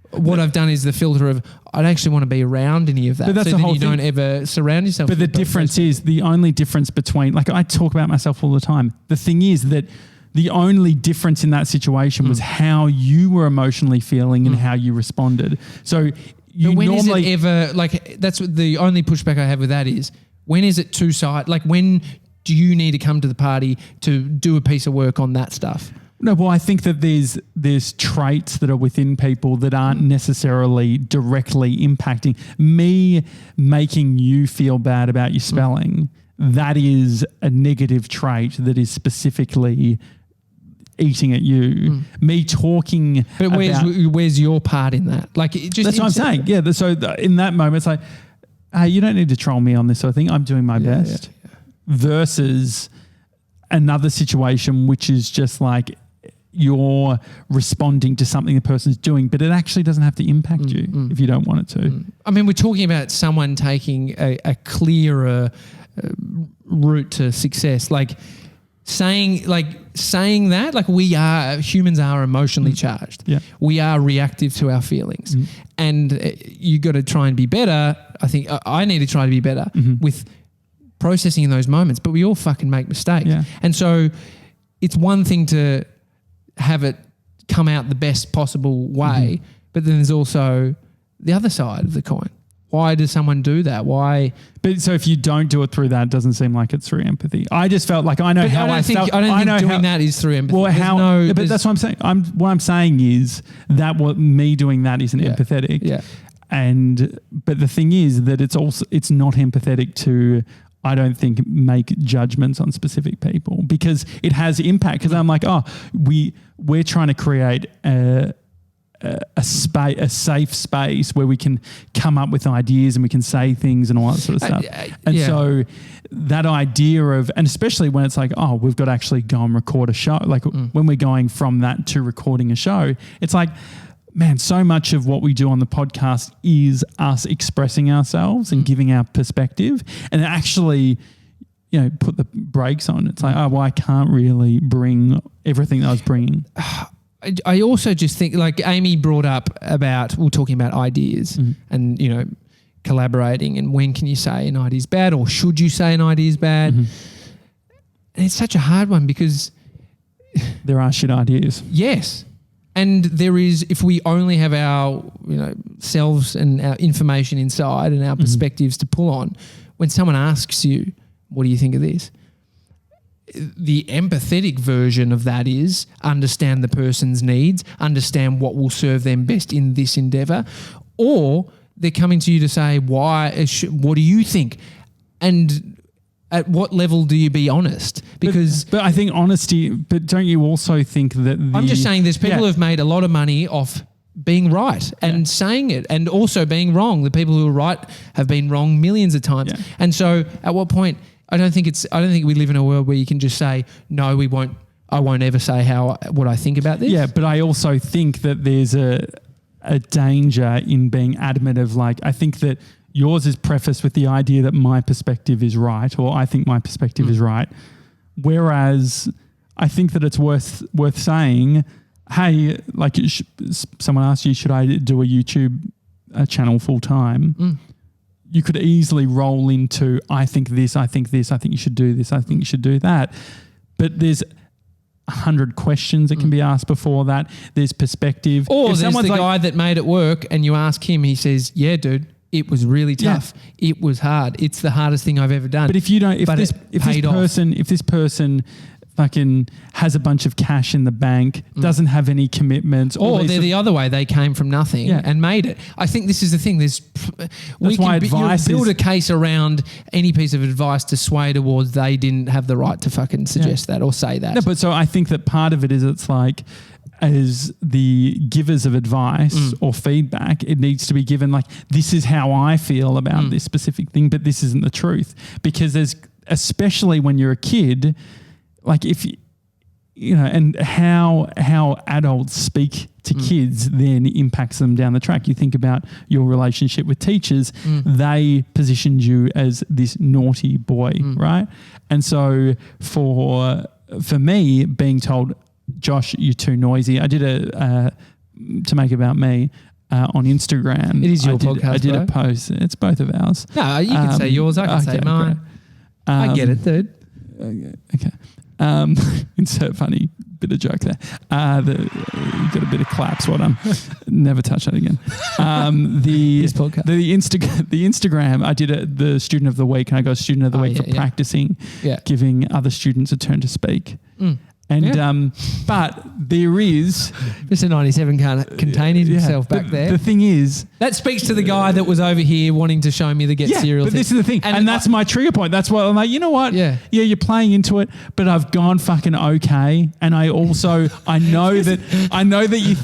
what I've done is the filter of, I don't actually want to be around any of that. But that's so the then whole you thing. don't ever surround yourself. But the difference is, the only difference between, I talk about myself all the time. The thing is that the only difference in that situation was how you were emotionally feeling and how you responded. So but when is it ever, that's what the only pushback I have with that is, when is it two-sided? Like, when do you need to come to the party to do a piece of work on that stuff? No, well, I think that there's traits that are within people that aren't necessarily directly impacting. Me making you feel bad about your spelling, that is a negative trait that is specifically eating at you. Me talking but where's your part in that? That's what I'm saying. Yeah, so in that moment, it's like, hey, you don't need to troll me on this sort of thing. I'm doing my best. Yeah. Versus another situation which is just like, you're responding to something the person's doing, but it actually doesn't have to impact you if you don't want it to. I mean, we're talking about someone taking a clearer route to success, saying that, humans are emotionally charged. Yeah. We are reactive to our feelings, and you got to try and be better. I think I need to try to be better with processing in those moments, but we all fucking make mistakes. Yeah. And so it's one thing to have it come out the best possible way, but then there's also the other side of the coin. Why does someone do that? Why? But so if you don't do it through that, it doesn't seem like it's through empathy. I just felt like I know how I felt. I don't think doing that is through empathy. Well, but that's what I'm saying. What I'm saying is that me doing that isn't empathetic. Yeah. But the thing is that it's not empathetic to, I don't think, make judgments on specific people, because it has impact. Because I'm like, we're trying to create a safe space where we can come up with ideas and we can say things and all that sort of stuff. So that idea of, and especially when it's like, we've got to actually go and record a show. When we're going from that to recording a show, it's like, man, so much of what we do on the podcast is us expressing ourselves and giving our perspective, and actually, put the brakes on. It's like, I can't really bring everything that I was bringing. I also just think, Amy brought up about, we're talking about ideas and, collaborating, and when can you say an idea is bad, or should you say an idea is bad? And it's such a hard one, because there are shit ideas. Yes. And there is, if we only have our, selves and our information inside and our perspectives to pull on, when someone asks you, what do you think of this? The empathetic version of that is understand the person's needs, understand what will serve them best in this endeavour, or they're coming to you to say, what do you think? And at what level do you be honest? Because but I think honesty, but don't you also think that I'm just saying there's people who have made a lot of money off being right and saying it, and also being wrong. The people who are right have been wrong millions of times. Yeah. And so at what point, I don't think we live in a world where you can just say, no, I won't ever say what I think about this. Yeah, but I also think that there's a danger in being adamant of, I think that yours is prefaced with the idea that my perspective is right, or I think my perspective is right. Whereas I think that it's worth saying, hey, like someone asked you, should I do a YouTube channel full time? You could easily roll into, I think this, I think this, I think you should do this, I think you should do that. But there's 100 questions that can be asked before that. There's perspective. Or there's the guy that made it work and you ask him, he says, yeah, dude, it was really tough. Yeah. It was hard. It's the hardest thing I've ever done. But if this person fucking has a bunch of cash in the bank, doesn't have any commitments. Or they're the other way. They came from nothing and made it. I think this is the thing. Build a case around any piece of advice to sway towards they didn't have the right to fucking suggest that or say that. No, but so I think that part of it is it's like, as the givers of advice or feedback, it needs to be given like, this is how I feel about this specific thing, but this isn't the truth. Because there's, especially when you're a kid, like if you know, and how adults speak to kids then impacts them down the track. You think about your relationship with teachers, they positioned you as this naughty boy, right? And so for me, being told, Josh, you're too noisy. I did to make about me on Instagram. It is your podcast, I did a post. It's both of ours. No, you can say yours. I can say mine. I get it, dude. Okay. Insert funny bit of joke there. You got a bit of claps. Well done. Never touch that again. This podcast. The Instagram. I did the student of the week, and I got student of the week for practicing, giving other students a turn to speak. And but there is Mr. 97 can't contain himself back there. The thing is, that speaks to the guy that was over here wanting to show me the get cereal. But this is the thing, and that's my trigger point. That's why I'm like, you know what? Yeah, you're playing into it, but I've gone fucking okay. And I know that you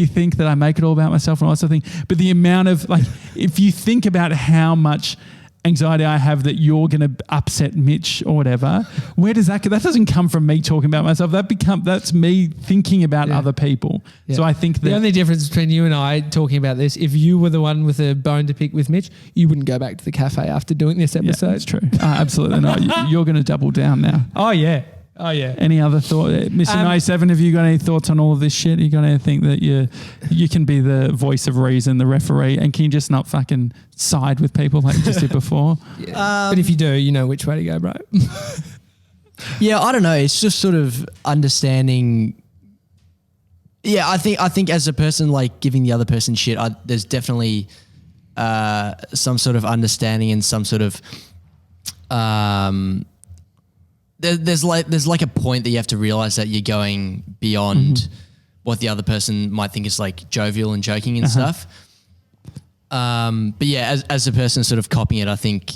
think that I make it all about myself and all that sort of thing. But the amount of like, if you think about how much anxiety I have that you're going to upset Mitch or whatever, where does that doesn't come from me talking about myself. That's me thinking about other people. So I think that the only difference between you and I talking about this, if you were the one with a bone to pick with Mitch, you wouldn't go back to the cafe after doing this episode. Yeah, that's true. Absolutely not. You're going to double down now. Oh yeah. Any other thought, Mr. 97? Have you got any thoughts on all of this shit? You got anything that you can be the voice of reason, the referee, and can you just not fucking side with people like you just did before? But if you do, you know which way to go, bro. Yeah, I don't know. It's just sort of understanding. Yeah, I think as a person, like giving the other person shit, there's definitely some sort of understanding and some sort of there's like a point that you have to realize that you're going beyond what the other person might think is like jovial and joking and stuff. But yeah, as a person sort of copying it, I think,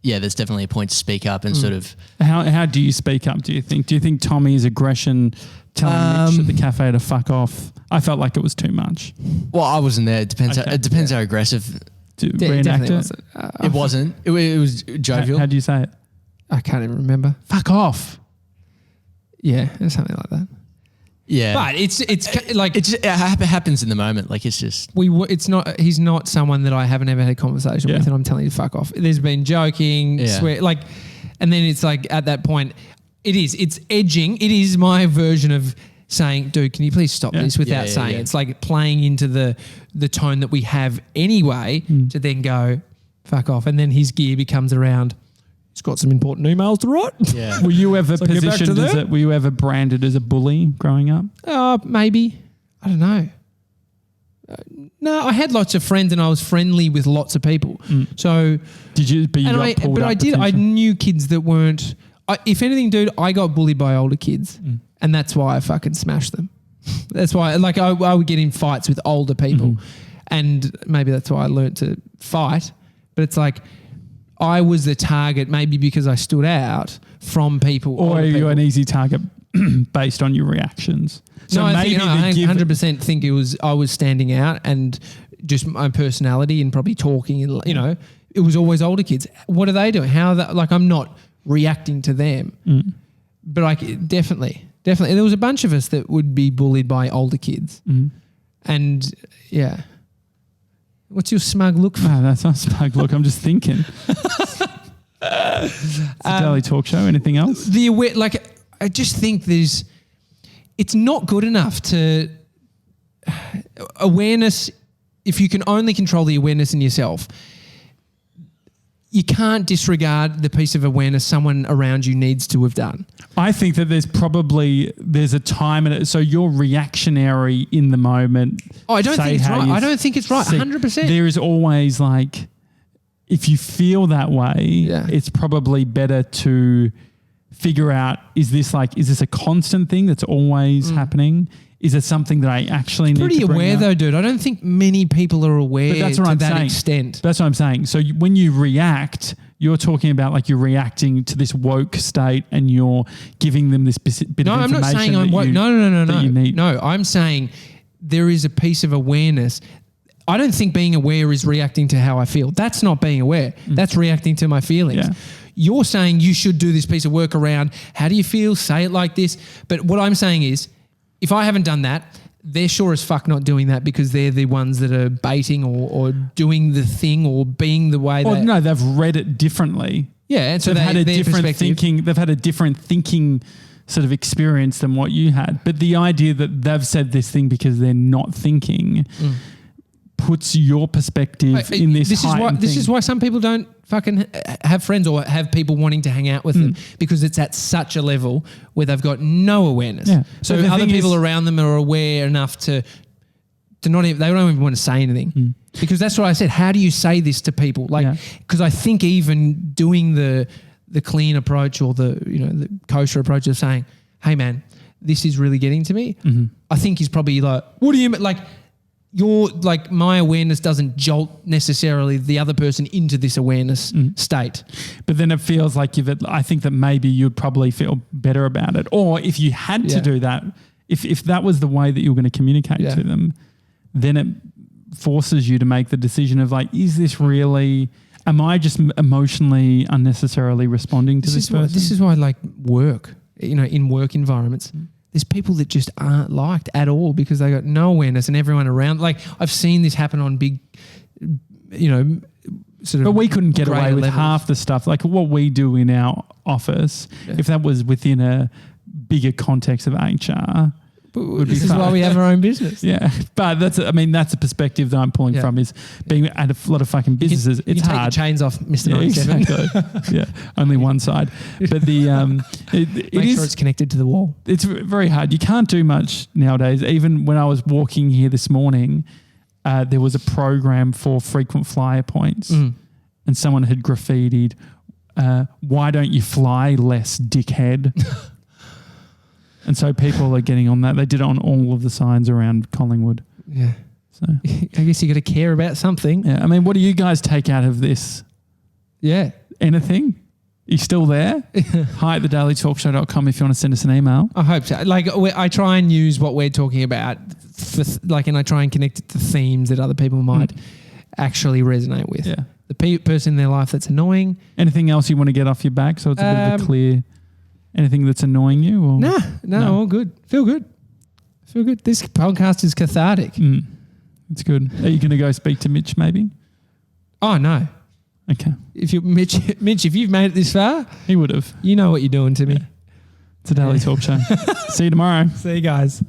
there's definitely a point to speak up and sort of. How do you speak up, do you think? Do you think Tommy's aggression telling Mitch at the cafe to fuck off, I felt like it was too much? Well, I wasn't there. It depends how aggressive. To reenact it? It wasn't. It was jovial. How do you say it? I can't even remember. Fuck off. Yeah, something like that. Yeah, but it's like it happens in the moment. Like it's just He's not someone that I haven't ever had a conversation with, and I'm telling you to fuck off. There's been joking, swear, like, and then it's like at that point, it's edging. It is my version of saying, dude, can you please stop this without saying it? It's like playing into the tone that we have anyway to then go fuck off, and then his gear becomes around. He's got some important emails to write. Yeah. Were you ever positioned were you ever branded as a bully growing up? Maybe. I don't know. No, I had lots of friends and I was friendly with lots of people. So did you? I knew kids that weren't. If anything, dude, I got bullied by older kids, and that's why I fucking smashed them. That's why, like, I would get in fights with older people, and maybe that's why I learned to fight. But it's like, I was the target maybe because I stood out from people. Or are you an easy target based on your reactions? So I 100% think I was standing out, and just my personality and probably talking, and it was always older kids. What are they doing? Like, I'm not reacting to them. But I definitely there was a bunch of us that would be bullied by older kids. And What's your smug look for? No, that's not smug look. I'm just thinking. It's a daily talk show. Anything else? I just think it's not good enough to awareness. If you can only control the awareness in yourself, you can't disregard the piece of awareness someone around you needs to have done. I think that there's a time in it. So you're reactionary in the moment. Oh, I don't think it's right. I don't think it's right. 100%. There is always like, if you feel that way, it's probably better to figure out, is this a constant thing that's always happening? Is it something that I actually need to bring Pretty aware out? though, dude. I don't think many people are aware to that extent. That's what I'm saying. So when you react, you're talking about like you're reacting to this woke state and you're giving them this bit of information. No, I'm not saying I'm woke. No, I'm saying there is a piece of awareness. I don't think being aware is reacting to how I feel. That's not being aware. That's reacting to my feelings. Yeah. You're saying you should do this piece of work around how do you feel, say it like this. But what I'm saying is, if I haven't done that, they're sure as fuck not doing that because they're the ones that are baiting or doing the thing or being the way Well, no, they've read it differently. Yeah, and so they've had a different thinking. They've had a different thinking sort of experience than what you had. But the idea that they've said this thing because they're not thinking puts your perspective in this. This is why some people don't fucking have friends or have people wanting to hang out with them because it's at such a level where they've got no awareness. Yeah. So other people around them are aware enough to not even, they don't even want to say anything because that's what I said. How do you say this to people? Like, because I think even doing the clean approach or the kosher approach of saying, hey man, this is really getting to me. I think he's probably like, what do you mean? Like, my awareness doesn't jolt necessarily the other person into this awareness state. But then it feels like I think that maybe you'd probably feel better about it. Or if you had to do that, if that was the way that you were going to communicate to them, then it forces you to make the decision of like, is this really, am I just emotionally unnecessarily responding to this person? This is why I like work, in work environments. There's people that just aren't liked at all because they got no awareness and everyone around. Like I've seen this happen on big, sort of. But we couldn't get away with levels. half the stuff. Like what we do in our office, if that was within a bigger context of HR. This is why we have our own business. Yeah, but that's a perspective that I'm pulling from is being at a lot of fucking businesses. It's hard. Take your chains off, Mr. 97. Exactly. only one side. But Make sure it's connected to the wall. It's very hard. You can't do much nowadays. Even when I was walking here this morning, there was a program for frequent flyer points, and someone had graffitied, "Why don't you fly less, dickhead?" And so people are getting on that. They did it on all of the signs around Collingwood. Yeah. So I guess you got to care about something. Yeah. I mean, what do you guys take out of this? Yeah. Anything? You still there? Hi at thedailytalkshow.com if you want to send us an email. I hope so. Like I try and use what we're talking about and I try and connect it to themes that other people might actually resonate with. Yeah. The person in their life that's annoying. Anything else you want to get off your back so it's a bit of a clear... Anything that's annoying you? Or? No, all good. Feel good. This podcast is cathartic. It's good. Are you going to go speak to Mitch maybe? Oh, no. Okay. Mitch, if you've made it this far, he would have. You know what you're doing to me. It's a daily talk show. See you tomorrow. See you guys.